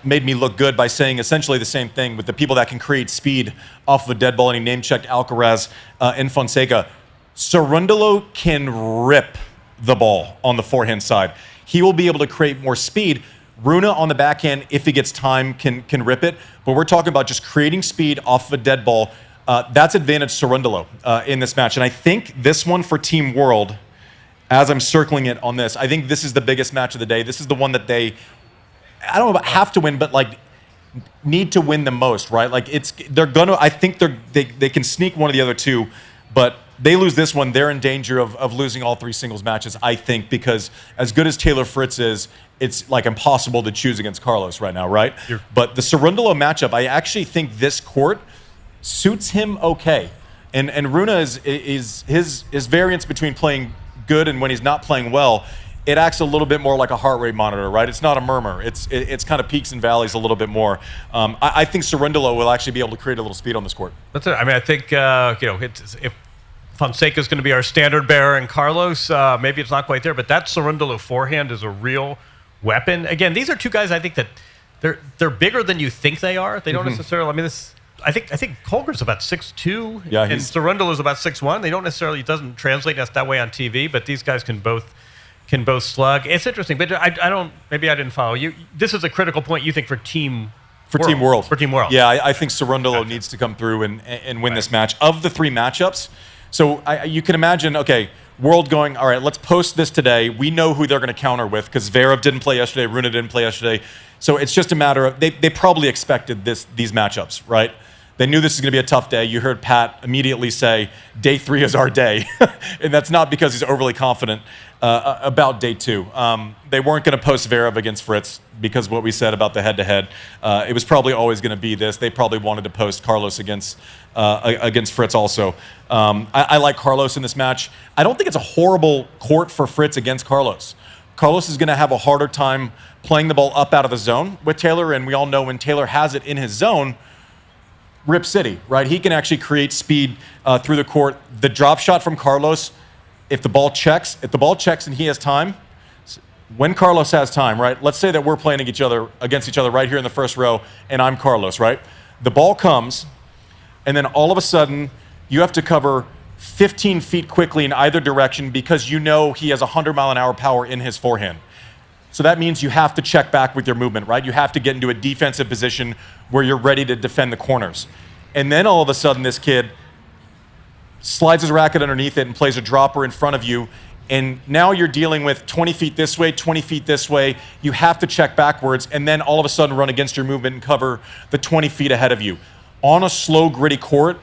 made me look good by saying essentially the same thing with the people that can create speed off of a dead ball, and he name-checked Alcaraz and Fonseca. Cerundolo can rip the ball on the forehand side. He will be able to create more speed. Rune on the backhand, if he gets time, can rip it, but we're talking about just creating speed off of a dead ball. That's advantage Cerundolo in this match. And I think this one for Team World, as I'm circling it on this, I think this is the biggest match of the day. This is the one that they, I don't know about have to win, but like need to win the most, right? Like I think they can sneak one of the other two, but they lose this one, they're in danger of losing all 3 singles matches, I think, because as good as Taylor Fritz is, it's like impossible to choose against Carlos right now, right? But the Cerundolo matchup, I actually think this court suits him okay, and Rune is his variance between playing good and when he's not playing well. It acts a little bit more like a heart rate monitor, right? It's not a murmur. It's kind of peaks and valleys a little bit more. I think Cerundolo will actually be able to create a little speed on this court. That's it. I mean, I think if Fonseca is going to be our standard bearer and Carlos, maybe it's not quite there, but that Cerundolo forehand is a real weapon. Again, these are two guys I think that they're bigger than you think they are. They don't necessarily. I mean, I think Holger's about 6'2", and Cerundolo's about 6'1". They don't necessarily, it doesn't translate that way on TV, but these guys can both slug. It's interesting, but I don't. Maybe I didn't follow you. This is a critical point you think for Team World. For Team World. Yeah, I think Cerundolo needs to come through and win this match. Of the 3 matchups, so you can imagine, okay, World going, all right, let's post this today. We know who they're going to counter with because Zverev didn't play yesterday, Rune didn't play yesterday. So it's just a matter of, they probably expected these matchups, right? They knew this is going to be a tough day. You heard Pat immediately say, day 3 is our day. And that's not because he's overly confident about day 2. They weren't going to post Zverev against Fritz because of what we said about the head-to-head. It was probably always going to be this. They probably wanted to post Carlos against Fritz also. I like Carlos in this match. I don't think it's a horrible court for Fritz against Carlos. Carlos is going to have a harder time playing the ball up out of the zone with Taylor, and we all know when Taylor has it in his zone, Rip City, right? He can actually create speed through the court. The drop shot from Carlos, if the ball checks and he has time, when Carlos has time, right? Let's say that we're playing against each other right here in the first row, and I'm Carlos, right? The ball comes, and then all of a sudden, you have to cover 15 feet quickly in either direction because you know he has 100-mile-an-hour power in his forehand. So that means you have to check back with your movement, right? You have to get into a defensive position where you're ready to defend the corners. And then all of a sudden, this kid slides his racket underneath it and plays a dropper in front of you. And now you're dealing with 20 feet this way, 20 feet this way. You have to check backwards and then all of a sudden run against your movement and cover the 20 feet ahead of you. On a slow, gritty court,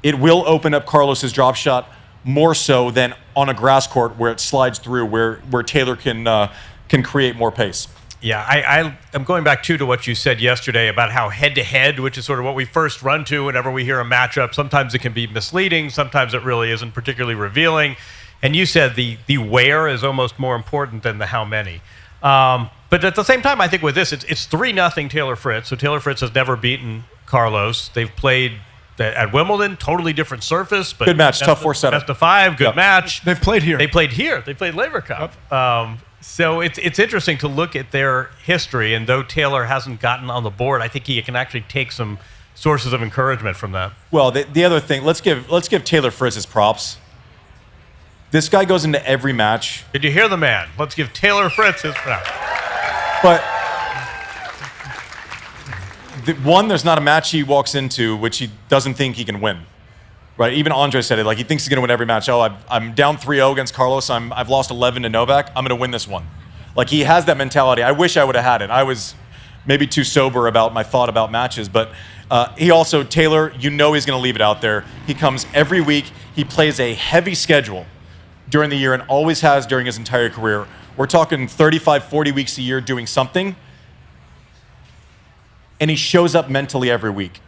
it will open up Carlos's drop shot more so than on a grass court where it slides through, where Taylor can create more pace. Yeah, I'm going back to what you said yesterday about how head-to-head, which is sort of what we first run to whenever we hear a matchup, sometimes it can be misleading, sometimes it really isn't particularly revealing. And you said the where is almost more important than the how many. But at the same time, I think with this, it's 3-0 Taylor Fritz. So Taylor Fritz has never beaten Carlos. They've played at Wimbledon, totally different surface. But good match, tough 4-7. Best of 5, good match. They've played here. They played Laver Cup. Yep. So it's interesting to look at their history, and though Taylor hasn't gotten on the board, I think he can actually take some sources of encouragement from that. Well, the other thing, let's give Taylor Fritz his props. This guy goes into every match. Did you hear the man? Let's give Taylor Fritz his props. But there's not a match he walks into which he doesn't think he can win. Right, even Andre said it. Like he thinks he's going to win every match. Oh, I'm down 3-0 against Carlos. I've lost 11 to Novak. I'm going to win this one. Like he has that mentality. I wish I would have had it. I was maybe too sober about my thought about matches, but Taylor, you know he's going to leave it out there. He comes every week. He plays a heavy schedule during the year and always has during his entire career. We're talking 35, 40 weeks a year doing something, and he shows up mentally every week.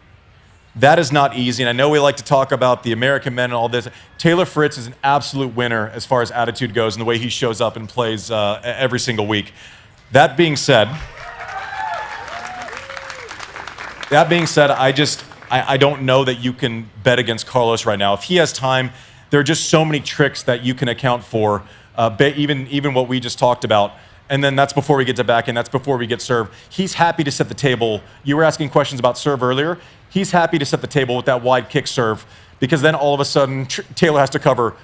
That is not easy, and I know we like to talk about the American men and all this. Taylor Fritz is an absolute winner as far as attitude goes and the way he shows up and plays every single week. That being said, I don't know that you can bet against Carlos right now. If he has time, There are just so many tricks that you can account for, even what we just talked about. And then that's before we get to backhand. That's before we get serve. He's happy to set the table. You were asking questions about serve earlier. He's happy to set the table with that wide kick serve, because then all of a sudden Taylor has to cover.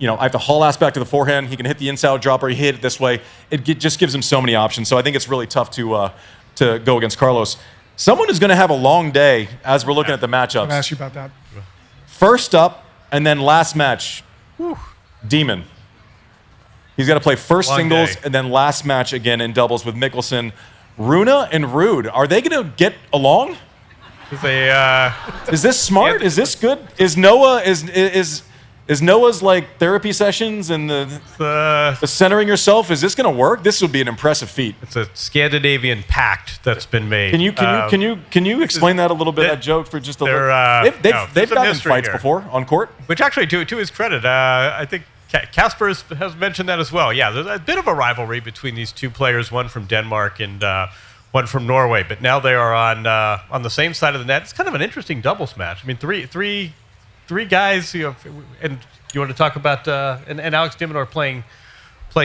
I have to haul ass back to the forehand. He can hit the inside dropper. He hit it this way. It just gives him so many options. So I think it's really tough to go against Carlos. Someone who's going to have a long day as we're looking at the matchups. I'm going to ask you about that. First up, and then last match, Demon. He's got to play first singles and then last match again in doubles with Mickelson. Rune and Ruud, are they going to get along? Is this smart? Is this good? Is Noah's like therapy sessions and the centering yourself? Is this going to work? This would be an impressive feat. It's a Scandinavian pact that's been made. Can you explain that a little bit? That joke for just a little. They've gotten in fights before on court. Which actually, to his credit, I think Casper has mentioned that as well. Yeah, there's a bit of a rivalry between these two players, one from Denmark and one from Norway. But now they are on the same side of the net. It's kind of an interesting doubles match. I mean, three guys. And you want to talk about and Alex de Minaur playing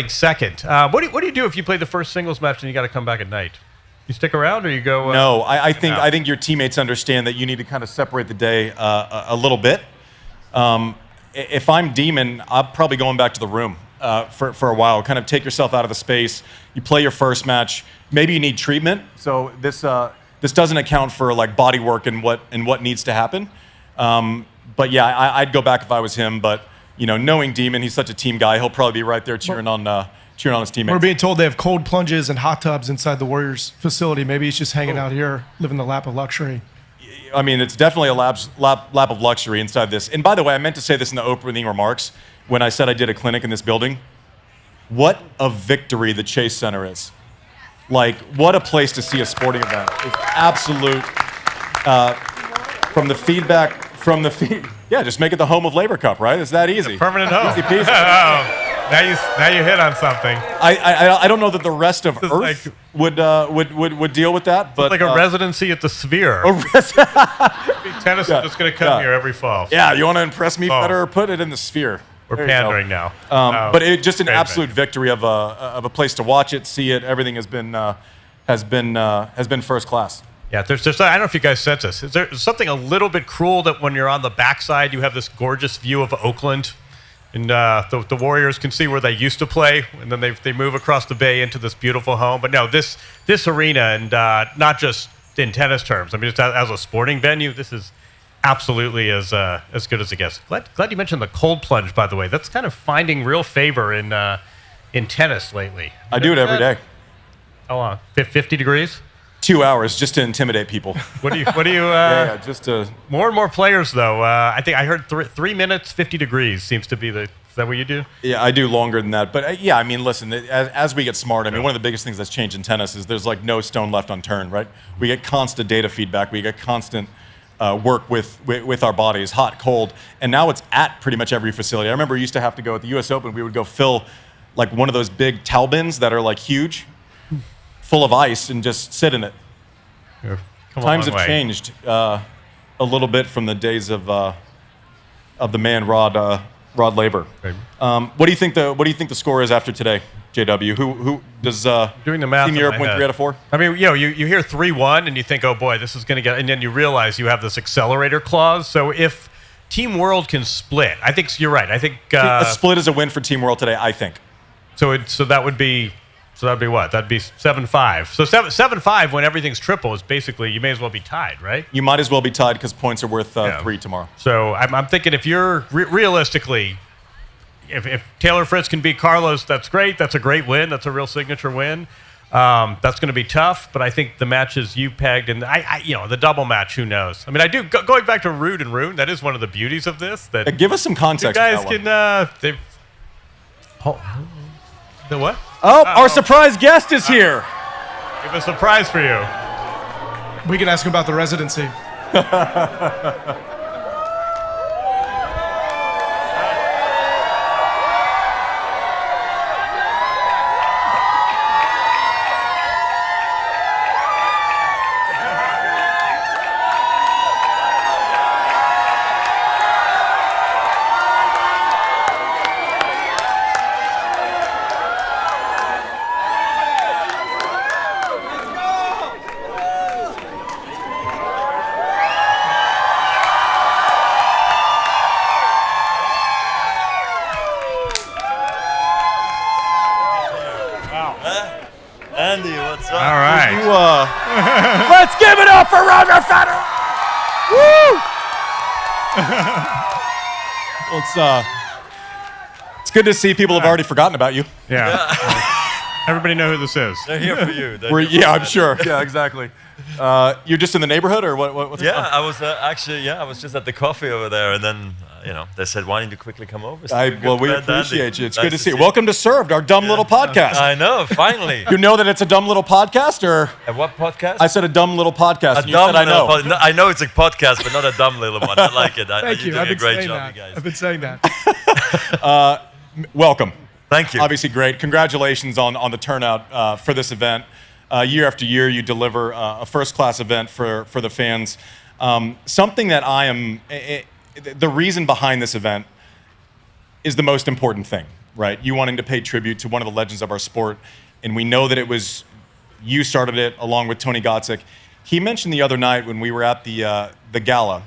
second. What do you do if you play the first singles match and you got to come back at night? You stick around or you go? No, I think your teammates understand that you need to kind of separate the day a little bit. If I'm Demon, I'm probably going back to the room for a while. Kind of take yourself out of the space. You play your first match. Maybe you need treatment. So this doesn't account for like body work and what needs to happen. But yeah, I'd go back if I was him. But knowing Demon, he's such a team guy. He'll probably be right there cheering on his teammates. We're being told they have cold plunges and hot tubs inside the Warriors facility. Maybe he's just hanging out here, living the lap of luxury. I mean, it's definitely a lap of luxury inside this. And by the way, I meant to say this in the opening remarks when I said I did a clinic in this building. What a victory the Chase Center is. Like, what a place to see a sporting event. It's absolute. Yeah, just make it the home of Laver Cup, right? It's that easy. Permanent home. Easy peasy. Now you hit on something. I don't know that the rest of Earth would deal with that, but it's like a residency at the Sphere. Tennis is just going to come here every fall. Yeah, you want to impress me, Federer? Put it in the Sphere. We're pandering now. But it's just an absolute victory of a place to watch it, see it. Everything has been first class. Yeah, there's just, I don't know if you guys sense this. Is there something a little bit cruel that when you're on the backside, you have this gorgeous view of Oakland, and the Warriors can see where they used to play, and then they move across the bay into this beautiful home. But no, this arena, and not just in tennis terms, I mean, just as a sporting venue, this is absolutely as good as it gets. Glad you mentioned the cold plunge, by the way. That's kind of finding real favor in tennis lately. I do it every day. How long? 50 degrees? 2 hours just to intimidate people. What do you? Just to more and more players though. I think I heard 3 minutes, 50 degrees seems to be the. Is that what you do? Yeah, I do longer than that. But yeah, I mean, listen, as we get smart, I mean, one of the biggest things that's changed in tennis is there's like no stone left unturned, right? We get constant data feedback. We get constant work with our bodies, hot, cold, and now it's at pretty much every facility. I remember we used to have to go at the U.S. Open. We would go fill like one of those big towel bins that are like huge, full of ice, and just sit in it. Times have changed a little bit from the days of the man Rod Laver. What do you think the score is after today, JW? Who does doing the math Team Europe win 3 out of 4? I mean, you hear 3-1 and you think, oh boy, this is going to get, and then you realize you have this accelerator clause. So if Team World can split, I think you're right. I think a split is a win for Team World today. I think. So that would be what? That'd be 7-5. So 7-5 when everything's triple is basically you may as well be tied, right? You might as well be tied because points are worth 3 tomorrow. So I'm thinking if you're realistically, if Taylor Fritz can beat Carlos, that's great. That's a great win. That's a real signature win. That's going to be tough, but I think the matches you pegged and the double match, who knows? I mean, I do going back to Ruud and Rune. That is one of the beauties of this. That give us some context. You guys can. The what? Oh, our surprise guest is here. We have a surprise for you. We can ask him about the residency. Let's give it up for Roger Federer! Woo! Well, it's good to see people have already forgotten about you. Yeah. Everybody know who this is. They're here for you. I'm sure. Yeah, exactly. You're just in the neighborhood, or what? What's going on? I was I was just at the coffee over there, and then they said, "Why don't you quickly come over?" So we appreciate you. It's good to see you. Welcome to Served, our dumb little podcast. I know, finally. You know that it's a dumb little podcast, or what podcast? I said a dumb little podcast. A dumb I know. No, I know it's a podcast, but not a dumb little one. I like it. Thank you. You're doing a great job, you guys. I've been saying that. Welcome. Thank you. Obviously great. Congratulations on the turnout for this event. Year after year, you deliver a first-class event for the fans. Something that the reason behind this event is the most important thing, right? You wanting to pay tribute to one of the legends of our sport, and we know that it was you started it along with Tony Gotzik. He mentioned the other night when we were at the gala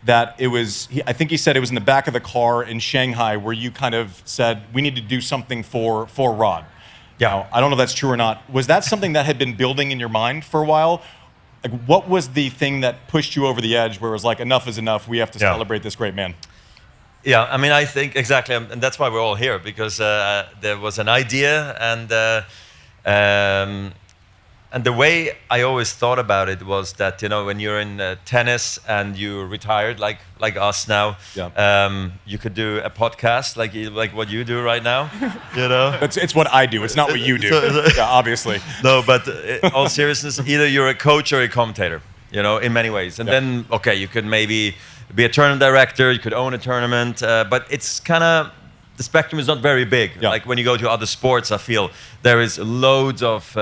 that it was, I think he said it was in the back of the car in Shanghai where you kind of said, we need to do something for Rod. Yeah. Now, I don't know if that's true or not. Was that something that had been building in your mind for a while? Like, what was the thing that pushed you over the edge where it was like, enough is enough, we have to celebrate this great man? Yeah, I mean, I think exactly, and that's why we're all here, because there was an idea, and the way I always thought about it was that, when you're in tennis and you're retired, like us now, you could do a podcast like what you do right now, It's what I do. It's not what you do, obviously. No, but in all seriousness, either you're a coach or a commentator, in many ways. And then, okay, you could maybe be a tournament director, you could own a tournament, but it's kind of, the spectrum is not very big. Yeah. Like when you go to other sports, I feel there is loads of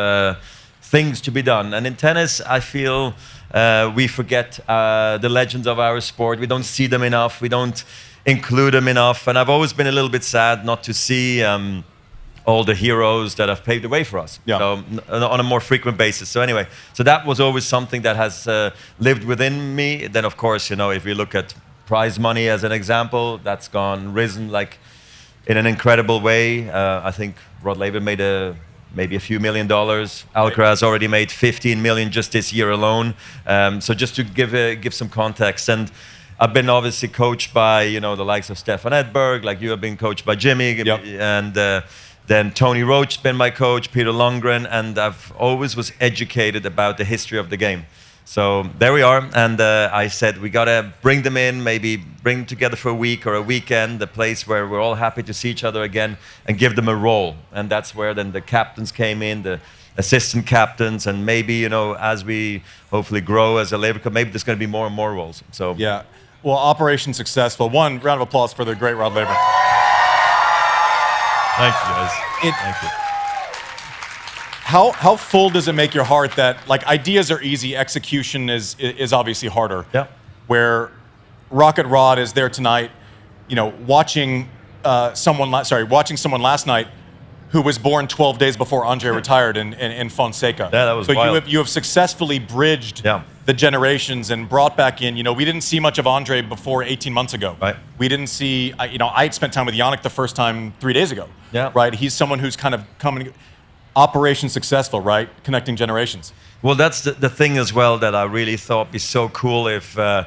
things to be done. And in tennis, I feel we forget the legends of our sport. We don't see them enough. We don't include them enough. And I've always been a little bit sad not to see all the heroes that have paved the way for us. Yeah. So on a more frequent basis. So anyway, so that was always something that has lived within me. Then of course, if you look at prize money as an example, that's risen like in an incredible way. I think Rod Laver made maybe a few $1 million. Alcaraz already made 15 million just this year alone. So just to give some context, and I've been obviously coached by the likes of Stefan Edberg, like you have been coached by Jimmy, and then Tony Roach's been my coach, Peter Lundgren, and I've always was educated about the history of the game. So there we are, and I said we gotta bring them in, maybe bring them together for a week or a weekend, a place where we're all happy to see each other again, and give them a role. And that's where then the captains came in, the assistant captains, and maybe as we hopefully grow as a Laver Cup, maybe there's going to be more and more roles. So yeah, well, operation successful. One round of applause for the great Rod Laver. Thank you, guys. Thank you. How full does it make your heart that ideas are easy, execution is obviously harder? Yeah. Where Rocket Rod is there tonight, watching someone last night who was born 12 days before Andre retired in Fonseca. Yeah, that was so wild. you have successfully bridged the generations and brought back in. We didn't see much of Andre before 18 months ago. Right. We didn't see. I had spent time with Jannik the first time 3 days ago. Yeah. Right. He's someone who's kind of coming. Operation successful, right? Connecting generations. Well, that's the thing as well that I really thought be so cool if I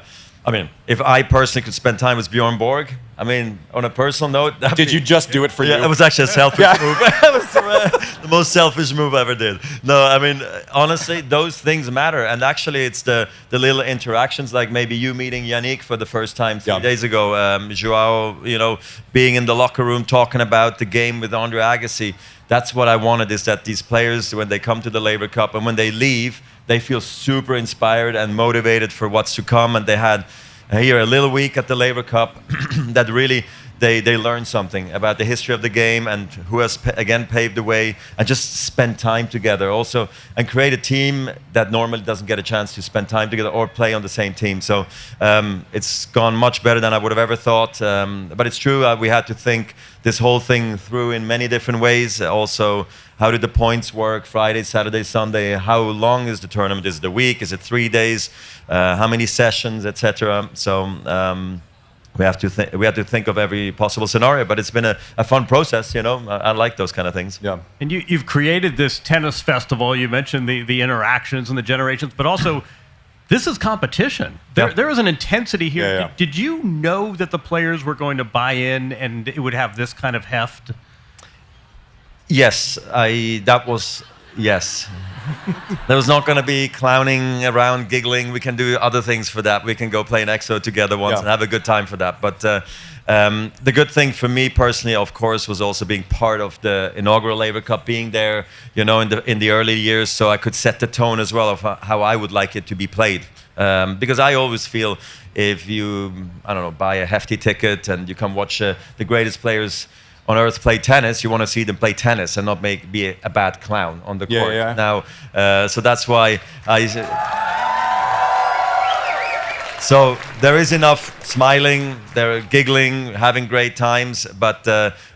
personally could spend time with Bjorn Borg. On a personal note. Did you just do it for you? Yeah, it was actually a selfish move. It was the most selfish move I ever did. No, honestly, those things matter. And actually, it's the little interactions, like maybe you meeting Jannik for the first time 3 days ago. Joao, being in the locker room talking about the game with Andre Agassi. That's what I wanted, is that these players, when they come to the Laver Cup and when they leave, they feel super inspired and motivated for what's to come. And they had here a little week at the Laver Cup that really they learned something about the history of the game and who has again paved the way, and just spend time together also and create a team that normally doesn't get a chance to spend time together or play on the same team. So it's gone much better than I would have ever thought. But it's true, we had to think this whole thing through in many different ways. Also, how did the points work? Friday, Saturday, Sunday. How long is the tournament? Is it a week? Is it 3 days? How many sessions, etc. So we have to think of every possible scenario. But it's been a fun process, you know. I like those kind of things. Yeah. And you've created this tennis festival. You mentioned the interactions and the generations, but also this is competition. There is an intensity here. Yeah. Did you know that the players were going to buy in and it would have this kind of heft? Yes, yes. There was not going to be clowning around, giggling. We can do other things for that. We can go play an EXO together once and have a good time for that. But the good thing for me personally, of course, was also being part of the inaugural Laver Cup, being there, you know, in the early years, so I could set the tone as well of how I would like it to be played. Because I always feel if you, I don't know, buy a hefty ticket and you come watch the greatest players on earth play tennis, you want to see them play tennis and not be a bad clown on the court. Yeah. Now, so that's why so there is enough smiling, they're giggling, having great times, but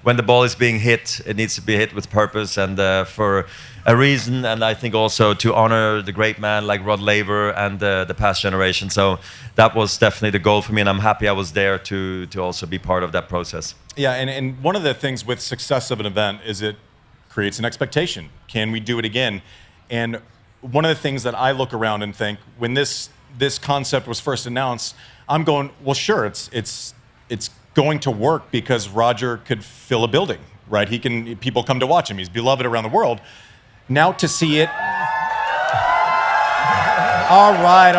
when the ball is being hit, it needs to be hit with purpose and for a reason, and I think also to honor the great man like Rod Laver and the past generation. So that was definitely the goal for me, and I'm happy I was there to also be part of that process. Yeah, and one of the things with success of an event is it creates an expectation. Can we do it again? And one of the things that I look around and think, when this concept was first announced, I'm going, well, sure, it's going to work because Roger could fill a building, right? People come to watch him. He's beloved around the world. Now to see it. All right.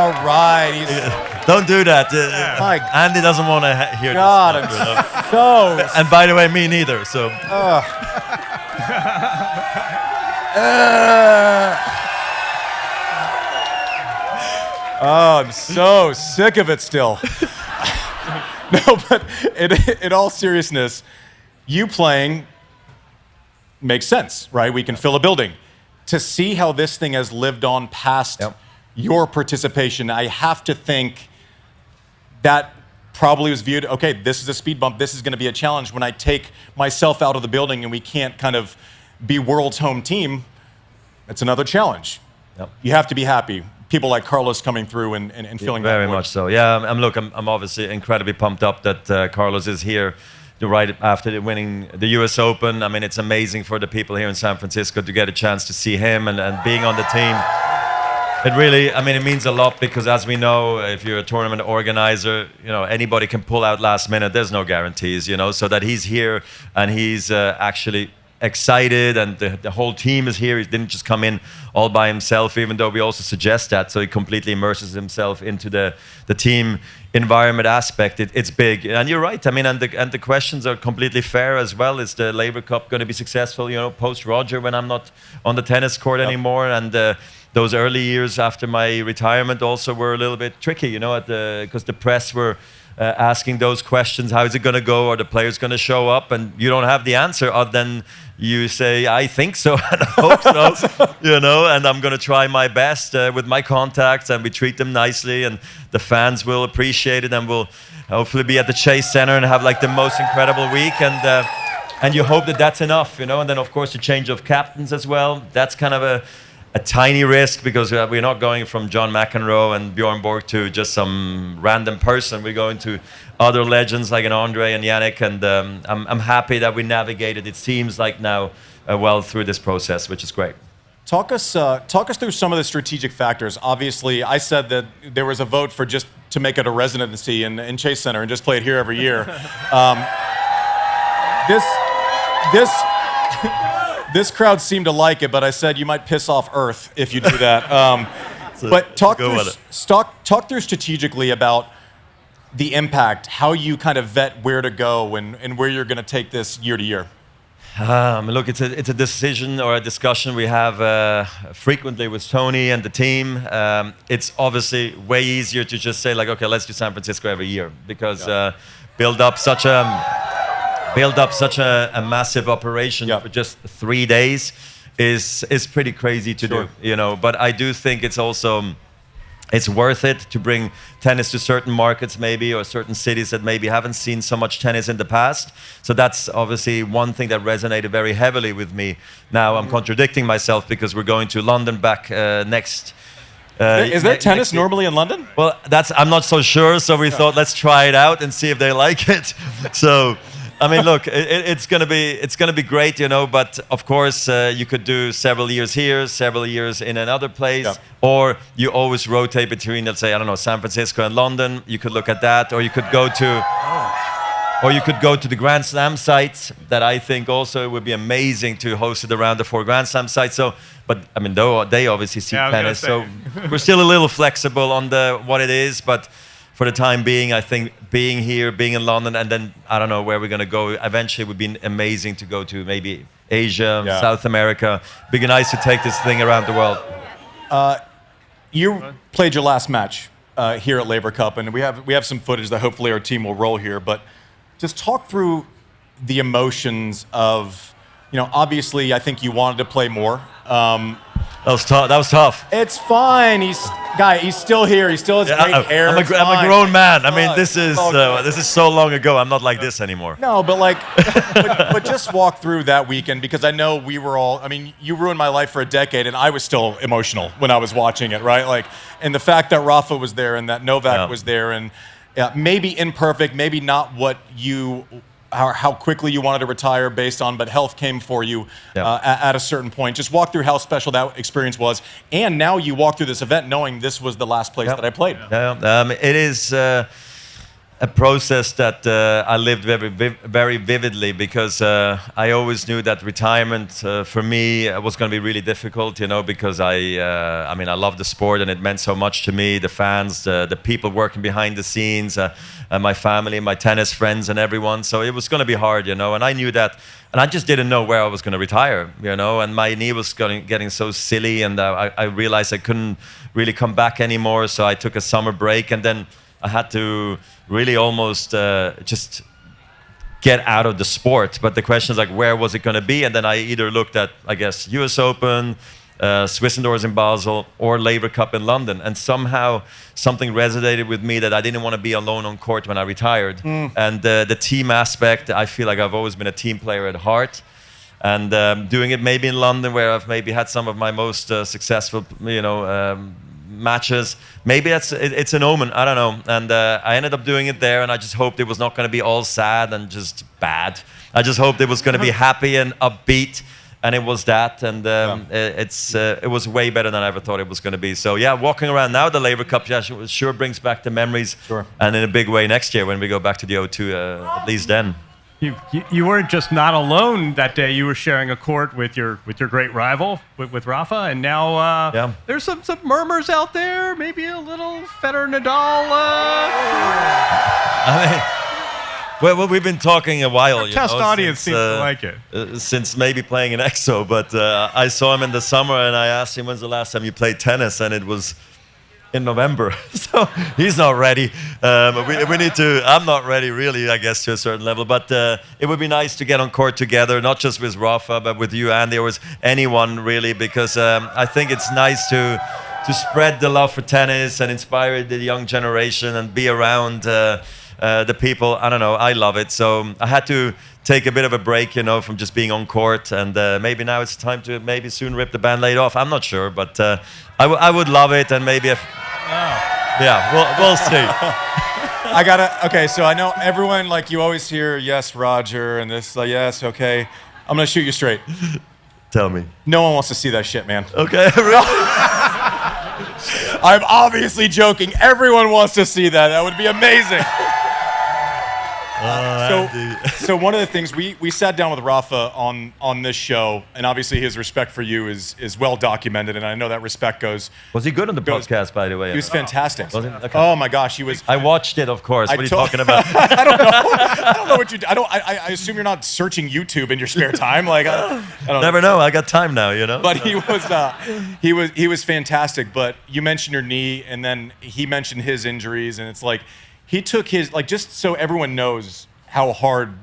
Don't do that. My Andy doesn't want to hear God, this stuff, I'm so. And by the way, me neither. So. I'm so sick of it still. No, but in all seriousness, you playing makes sense, right? We can fill a building. To see how this thing has lived on past your participation, I have to think that probably was viewed, okay, this is a speed bump, this is going to be a challenge. When I take myself out of the building and we can't kind of be world's home team, it's another challenge. Yep. You have to be happy. People like Carlos coming through and filling that very void. much so. Yeah, I'm obviously incredibly pumped up that Carlos is here right after winning the US Open. I mean, it's amazing for the people here in San Francisco to get a chance to see him and being on the team. It really, I mean, it means a lot because as we know, if you're a tournament organizer, you know, anybody can pull out last minute. There's no guarantees, you know, so that he's here and he's actually excited and the whole team is here. He didn't just come in all by himself, even though we also suggest that. So he completely immerses himself into the team environment aspect. It's big. And you're right. I mean, and the questions are completely fair as well. Is the Laver Cup going to be successful, you know, post Roger when I'm not on the tennis court anymore? And those early years after my retirement also were a little bit tricky, you know, because the press were asking those questions. How is it going to go? Are the players going to show up? And you don't have the answer other than you say, I think so and I hope so, you know, and I'm going to try my best with my contacts and we treat them nicely and the fans will appreciate it and we'll hopefully be at the Chase Center and have like the most incredible week and you hope that that's enough, you know, and then of course the change of captains as well. That's kind of a tiny risk because we're not going from John McEnroe and Bjorn Borg to just some random person. We're going to other legends like an Andre and Jannik, and I'm happy that we navigated, it seems like now, well through this process, which is great. Talk us through some of the strategic factors. Obviously, I said that there was a vote for just to make it a residency in Chase Center and just play it here every year. This crowd seemed to like it, but I said you might piss off Earth if you do that. But talk through strategically about the impact, how you kind of vet where to go and where you're going to take this year to year. Look, it's a decision or a discussion we have frequently with Tony and the team. It's obviously way easier to just say like, okay, let's do San Francisco every year because build up such a massive operation for just 3 days is pretty crazy to do, you know. But I do think it's worth it to bring tennis to certain markets maybe or certain cities that maybe haven't seen so much tennis in the past. So that's obviously one thing that resonated very heavily with me. Now I'm contradicting myself because we're going to London back next Is there tennis next year. normally in London? Well, I'm not so sure. So we thought let's try it out and see if they like it. So, I mean, look, it's gonna be great, you know. But of course, you could do several years here, several years in another place, or you always rotate between, let's say, I don't know, San Francisco and London. You could look at that, or you could go to. Or you could go to the Grand Slam sites that I think also would be amazing to host it around the 4 Grand Slam sites. So, but I mean, they obviously see tennis, so we're still a little flexible on what it is. But for the time being, I think being here, being in London, and then I don't know where we're going to go. Eventually, it would be amazing to go to maybe Asia, South America. It'd be nice to take this thing around the world. You played your last match here at Laver Cup, and we have some footage that hopefully our team will roll here, but. Just talk through the emotions of, you know, obviously I think you wanted to play more. That was tough. It's fine. He's still here. He still has great hair. I'm a grown man. I mean, this is so long ago. I'm not like this anymore. No, but like, but just walk through that weekend, because I know we were all. I mean, you ruined my life for a decade, and I was still emotional when I was watching it, right? Like, and the fact that Rafa was there and that Novak was there, and maybe imperfect, maybe not what how quickly you wanted to retire based on, but health came for you at a certain point. Just walk through how special that experience was, and now you walk through this event knowing this was the last place that I played. It is a process that I lived very vividly, because I always knew that retirement for me was going to be really difficult, you know, because I mean, I love the sport and it meant so much to me, the fans, the people working behind the scenes, my family, my tennis friends and everyone. So it was going to be hard, you know, and I knew that, and I just didn't know where I was going to retire, you know, and my knee was getting so silly, and I realized I couldn't really come back anymore. So I took a summer break, and then I had to really almost just get out of the sport. But the question is, like, where was it going to be? And then I either looked at, I guess, US Open, Swiss Indoors in Basel, or Laver Cup in London. And somehow something resonated with me that I didn't want to be alone on court when I retired. And the team aspect, I feel like I've always been a team player at heart. And doing it maybe in London, where I've maybe had some of my most successful, you know, matches. Maybe it's an omen. I don't know. And I ended up doing it there, and I just hoped it was not going to be all sad and just bad. I just hoped it was going to be happy and upbeat, and it was that. And it was way better than I ever thought it was going to be. So yeah, walking around now, the Laver Cup sure brings back the memories. Sure. And in a big way next year when we go back to the O2, at least then. You weren't just not alone that day. You were sharing a court with your great rival, with Rafa, and now there's some murmurs out there. Maybe a little Federer-Nadal. I mean, well, we've been talking a while. The test audience seems to like it. Since maybe playing in EXO, but I saw him in the summer, and I asked him, when's the last time you played tennis? And it was in November. So he's not ready. We need to, I'm not ready really, I guess, to a certain level, but it would be nice to get on court together, not just with Rafa, but with you, Andy, or with anyone really, because I think it's nice to spread the love for tennis and inspire the young generation and be around the people. I don't know, I love it. So I had to take a bit of a break, you know, from just being on court, and maybe now it's time to maybe soon rip the Band-Aid off. I'm not sure, but I would love it, and maybe if... Yeah, we'll see. Okay, so I know everyone, like, you always hear, yes, Roger, and this, yes, okay. I'm going to shoot you straight. Tell me. No one wants to see that shit, man. Okay. I'm obviously joking. Everyone wants to see that. That would be amazing. So one of the things, we sat down with Rafa on this show, and obviously his respect for you is well documented, and I know that respect goes. Was he good on the podcast, by the way? He was fantastic. Was he? Okay. Oh my gosh, he was. I watched it, of course. What are you talking about? I don't know what you. I assume you're not searching YouTube in your spare time. Like I don't never know. I got time now, you know. But he was fantastic. But you mentioned your knee, and then he mentioned his injuries, and it's like. He took his, like, just so everyone knows how hard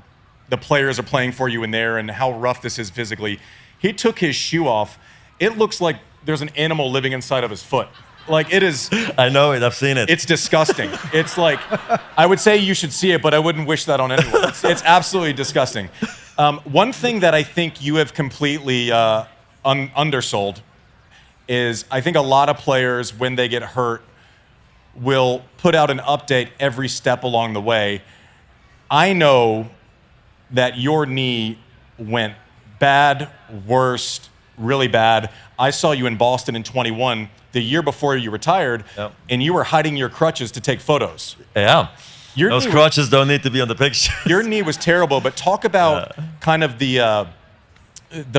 the players are playing for you in there and how rough this is physically, he took his shoe off. It looks like there's an animal living inside of his foot. Like, it is. I know it. I've seen it. It's disgusting. It's like, I would say you should see it, but I wouldn't wish that on anyone. It's absolutely disgusting. One thing that I think you have completely undersold is I think a lot of players, when they get hurt, will put out an update every step along the way. I know that your knee went bad, worst, really bad. I saw you in Boston in 21, the year before you retired, and you were hiding your crutches to take photos. Yeah. Those crutches don't need to be on the picture. Your knee was terrible, but talk about kind of the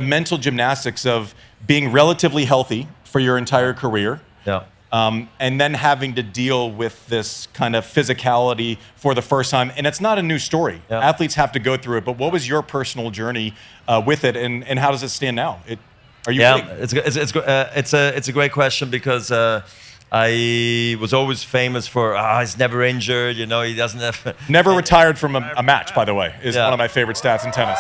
mental gymnastics of being relatively healthy for your entire career. Yeah. And then having to deal with this kind of physicality for the first time. And it's not a new story. Yeah. Athletes have to go through it. But what was your personal journey with it, and how does it stand now? Are you it's a great question because I was always famous for he's never injured, he doesn't have... Never retired from a match, by the way, is one of my favorite stats in tennis.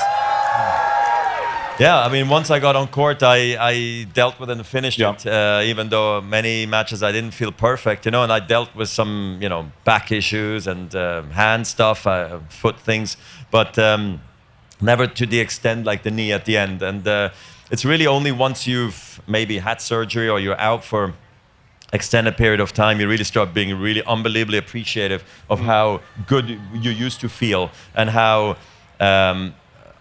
Yeah, I mean, once I got on court, I dealt with it and finished it, even though many matches I didn't feel perfect, and I dealt with some, back issues and hand stuff, foot things, but never to the extent like the knee at the end. And it's really only once you've maybe had surgery or you're out for extended period of time, you really start being really unbelievably appreciative of how good you used to feel and how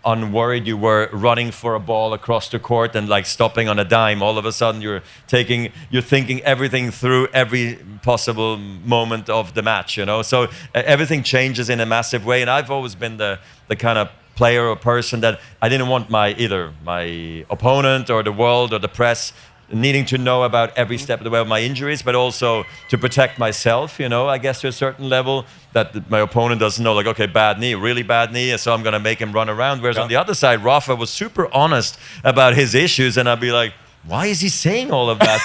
unworried you were running for a ball across the court and like stopping on a dime. All of a sudden you're thinking everything through every possible moment of the match, so everything changes in a massive way. And I've always been the kind of player or person that I didn't want either my opponent or the world or the press needing to know about every step of the way of my injuries, but also to protect myself, I guess to a certain level that my opponent doesn't know, like, okay, bad knee, really bad knee, so I'm going to make him run around. Whereas on the other side, Rafa was super honest about his issues, and I'd be like, why is he saying all of that?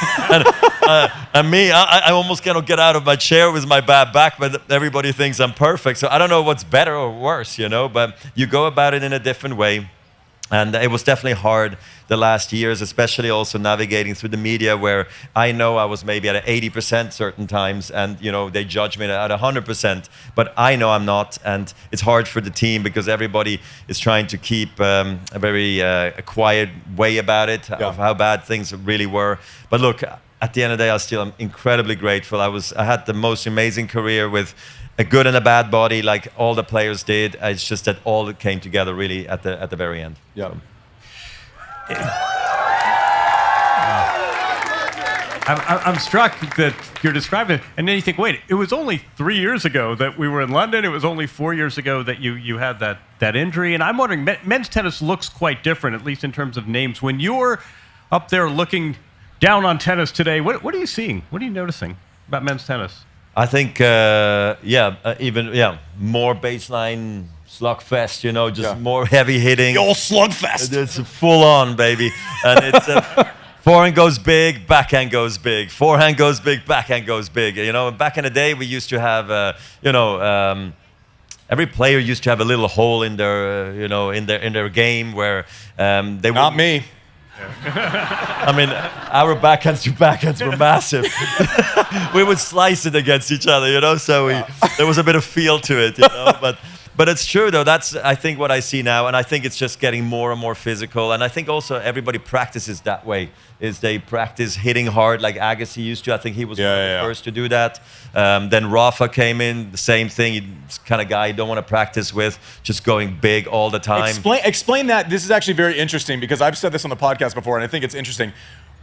and me, I almost cannot get out of my chair with my bad back, but everybody thinks I'm perfect. So I don't know what's better or worse, but you go about it in a different way. And it was definitely hard the last years, especially also navigating through the media where I know I was maybe at 80% certain times and, they judge me at 100%, but I know I'm not. And it's hard for the team because everybody is trying to keep a very quiet way about it, of how bad things really were. But look, at the end of the day, I still am incredibly grateful. I had the most amazing career with a good and a bad body, like all the players did. It's just that all came together really at the very end. Yeah. I'm struck that you're describing it, and then you think, wait, it was only 3 years ago that we were in London. It was only 4 years ago that you had that injury. And I'm wondering, men's tennis looks quite different, at least in terms of names. When you're up there looking down on tennis today, what are you seeing? What are you noticing about men's tennis? I think, more baseline slugfest, just more heavy hitting. The old slugfest. It's full on, baby. And it's forehand goes big, backhand goes big. Forehand goes big, backhand goes big. Back in the day, we used to have, every player used to have a little hole in their, in their game where they would. Not me. I mean, our backhands to backhands were massive. We would slice it against each other, so there was a bit of feel to it, But it's true, though. That's, I think, what I see now, and I think it's just getting more and more physical. And I think also everybody practices that way, is they practice hitting hard like Agassi used to. I think he was one of the first to do that. Then Rafa came in, the same thing. He's the kind of guy you don't want to practice with, just going big all the time. Explain that. This is actually very interesting because I've said this on the podcast before, and I think it's interesting.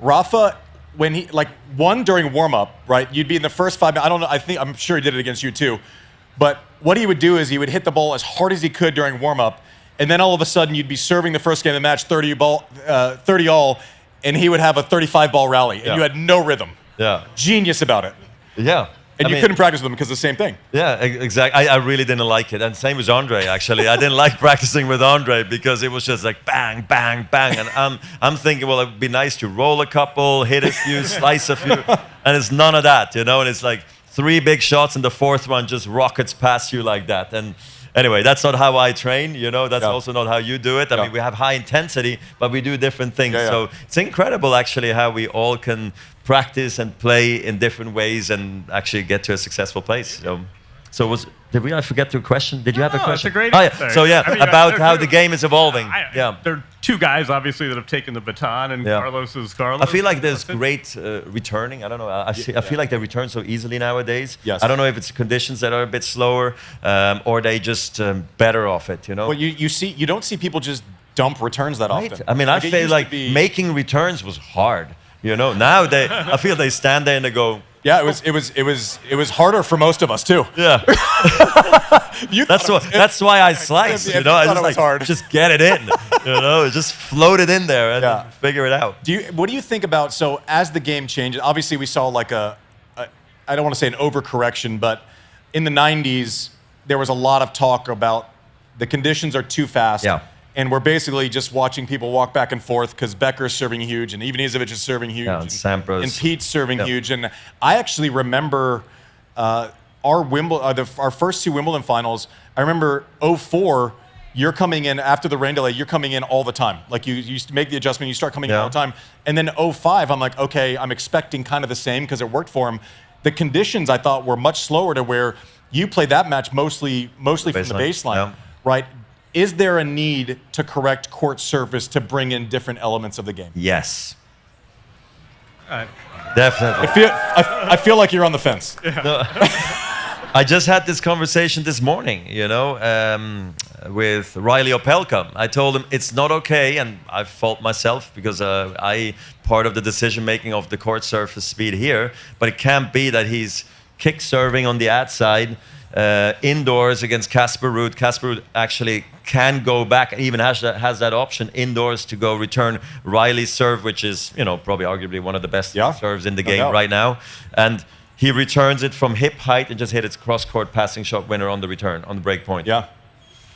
Rafa, when he, won during warm-up, right? You'd be in the first 5 minutes. I don't know. I'm sure he did it against you, too. But what he would do is he would hit the ball as hard as he could during warm-up, and then all of a sudden you'd be serving the first game of the match 30 all, and he would have a 35-ball rally, and you had no rhythm. Yeah. Genius about it. Yeah. And you couldn't practice with him because it's the same thing. Yeah, exactly. I really didn't like it. And same with Andre, actually. I didn't like practicing with Andre because it was just like bang, bang, bang. And I'm thinking, well, it would be nice to roll a couple, hit a few, slice a few. And it's none of that, And it's like 3 big shots and the 4th one just rockets past you like that. And anyway, that's not how I train, That's also not how you do it. I mean, we have high intensity, but we do different things. So it's incredible, actually, how we all can practice and play in different ways and actually get to a successful place. So. So I forget your question? Did you have a question? It's a great Oh, answer. yeah. So yeah, I mean, about how the game is evolving. There are two guys, obviously, that have taken the baton, and Carlos is Carlos. I feel like there's great returning. I don't know. I feel like they return so easily nowadays. Yes. I don't know if it's conditions that are a bit slower, or they just better off it. You know. Well, you don't see people just dump returns that Right. often. I mean, I it feel used like to be- making returns was hard. You know. Now I feel they stand there and they go. Yeah, it was harder for most of us too. Yeah. That's why I slice. If You you know, I thought just it was hard. just get it in. You know, just float it in there and Yeah. figure it out. What do you think about, so as the game changes, obviously we saw like I don't want to say an overcorrection, but in the 90s, there was a lot of talk about the conditions are too fast. Yeah. And we're basically just watching people walk back and forth because Becker's serving huge and Ivanisevic is serving huge. Yeah, and Sampras. And Pete's serving huge. And I actually remember our first two Wimbledon finals. I remember 04, you're coming in after the rain delay, you're coming in all the time. Like you used to make the adjustment, you start coming in all the time. And then 05, I'm like, okay, I'm expecting kind of the same because it worked for him. The conditions I thought were much slower to where you played that match mostly from the baseline, right? Is there a need to correct court surface to bring in different elements of the game? Yes. Definitely. I feel like you're on the fence. No. I just had this conversation this morning, you know, with Riley Opelka. I told him it's not okay, and I fault myself because part of the decision making of the court surface speed here, but it can't be that he's kick serving on the outside indoors against Casper Ruud. Casper Ruud actually can go back, even has that option indoors to go return Riley's serve, which is, you know, probably arguably one of the best serves in the game right now. And he returns it from hip height and just hit its cross-court passing shot winner on the return, on the break point. Yeah.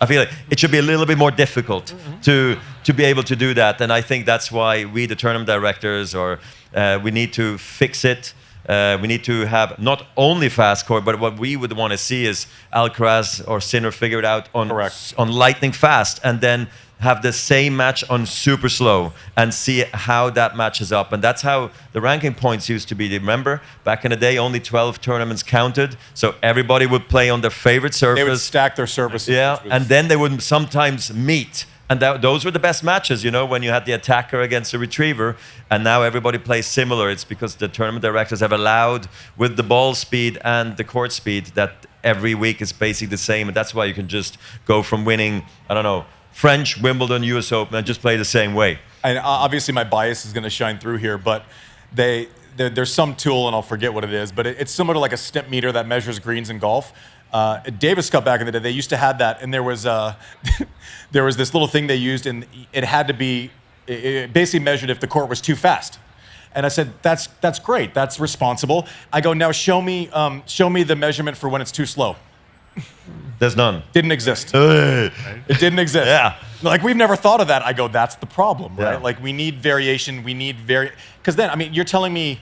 I feel like it should be a little bit more difficult to be able to do that. And I think that's why we, the tournament directors, we need to fix it. We need to have not only fast court, but what we would want to see is Alcaraz or Sinner figure it out on lightning fast, and then have the same match on super slow and see how that matches up. And that's how the ranking points used to be. Remember, back in the day, only 12 tournaments counted, so everybody would play on their favorite surface. They would stack their services. Yeah, and then they would sometimes meet. And those were the best matches, you know, when you had the attacker against the retriever. And now everybody plays similar. It's because the tournament directors have allowed, with the ball speed and the court speed, that every week is basically the same. And that's why you can just go from winning, I don't know, French, Wimbledon, US Open, and just play the same way. And obviously my bias is going to shine through here, but there's some tool, and I'll forget what it is, but it's similar to like a step meter that measures greens in golf. Davis Cup back in the day, they used to have that, and there was there was this little thing they used, and it had to be, it basically measured if the court was too fast. And I said, that's great, that's responsible. I go, now show me the measurement for when it's too slow. There's none. Didn't exist. It didn't exist. Yeah. Like, we've never thought of that. I go, that's the problem, right? Yeah. Like, we need variation. We need because then, I mean, you're telling me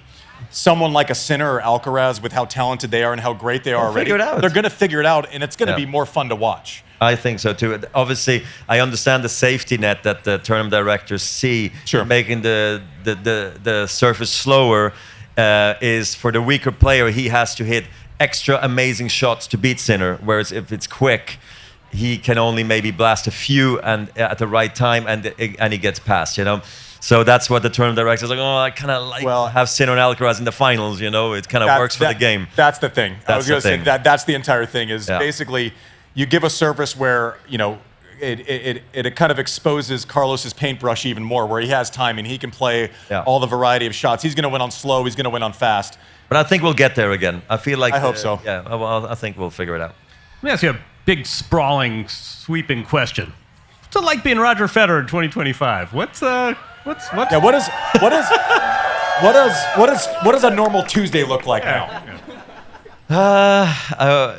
someone like a Sinner or Alcaraz, with how talented they are and how great they are already, figure it out. they're going to figure it out, and it's going to be more fun to watch. I think so too. Obviously, I understand the safety net that the tournament directors see, making the surface slower is for the weaker player. He has to hit extra amazing shots to beat Sinner, whereas if it's quick, he can only maybe blast a few and at the right time, and he gets past, you know. So that's what the tournament directors are like. Oh, I kind of like have Sinner and Alcaraz in the finals, you know. It kind of works for the game. That's the thing. I was going to say that's the entire thing. Is basically you give a surface where, you know, it kind of exposes Carlos's paintbrush even more, where he has time and he can play all the variety of shots. He's going to win on slow. He's going to win on fast. But I think we'll get there again. I feel like I hope so. Yeah, well, I think we'll figure it out. Let me ask you a big, sprawling, sweeping question. What's it like being Roger Federer in 2025? What does a normal Tuesday look like now? I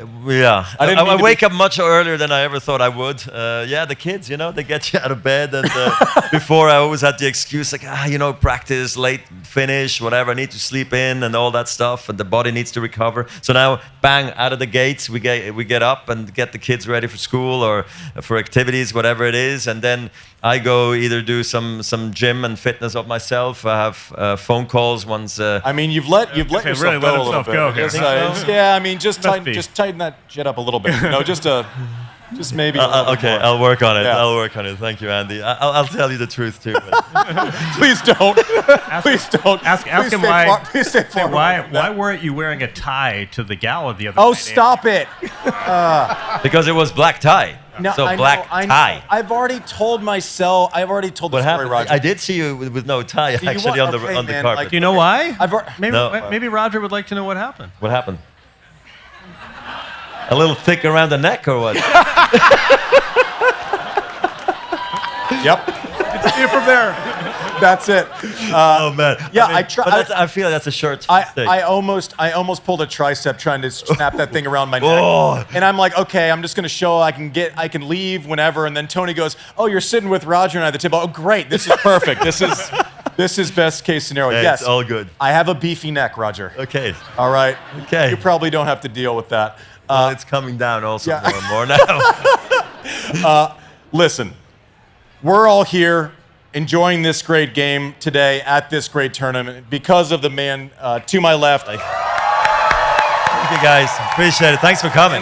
wake up much earlier than I ever thought I would. The kids, you know, they get you out of bed. And before, I always had the excuse like, you know, practice, late finish, whatever. I need to sleep in and all that stuff, and the body needs to recover. So now, bang, out of the gates, we get up and get the kids ready for school or for activities, whatever it is, and then I go either do some gym and fitness of myself. I have phone calls once. I mean, you've let yourself really go let a little himself bit. go here. Yeah, I mean, just Must be. tighten that shit up a little bit. No, just maybe. Okay, I'll work on it. Yeah. I'll work on it. Thank you, Andy. I'll tell you the truth too. but- Please don't. Please don't. Ask Please him stay why. far- please stay far away from Why that. weren't you wearing a tie to the gala the other Oh, night? stop it. Because it was black tie. No, so I black know, I know. tie. I've already told the What story, happened? Roger. I did see you with no tie You actually want- on the okay, on the man, carpet. like- You know why? Maybe, No. maybe Roger would like to know what happened. What happened? A little thick around the neck or what? Yep. Continue from there. That's it. Oh man. yeah, I feel that's a short mistake. I almost pulled a tricep trying to snap that thing around my neck. Oh. And I'm like, okay, I'm just gonna show I can leave whenever. And then Tony goes, oh, you're sitting with Roger and I at the table. Oh, great, this is perfect. This is best case scenario. Hey, yes, it's all good. I have a beefy neck, Roger. Okay. All right. Okay. You probably don't have to deal with that. Well, it's coming down also yeah. more and more now. Listen, we're all here enjoying this great game today at this great tournament because of the man to my left. Thank you guys. Appreciate it. Thanks for coming.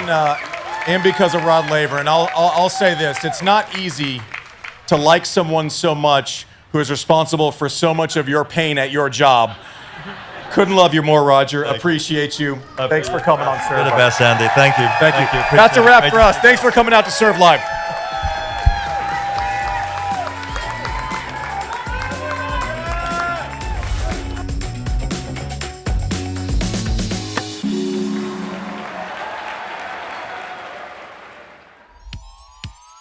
And because of Rod Laver. And I'll say this, it's not easy to like someone so much who is responsible for so much of your pain at your job. Couldn't love you more, Roger. Appreciate you. Thanks for coming on Serve You're the Live. best, Andy. Thank you. Thank you. Appreciate That's a it. wrap Great for to- us. Thanks for coming out to Serve Live.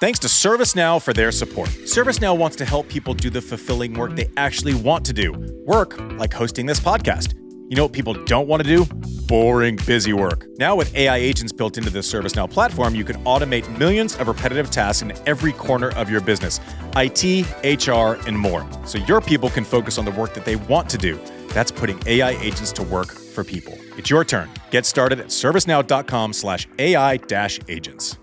Thanks to ServiceNow for their support. ServiceNow wants to help people do the fulfilling work they actually want to do. Work like hosting this podcast. You know what people don't want to do? Boring, busy work. Now with AI agents built into the ServiceNow platform, you can automate millions of repetitive tasks in every corner of your business. IT, HR, and more. So your people can focus on the work that they want to do. That's putting AI agents to work for people. It's your turn. Get started at servicenow.com/AI-agents.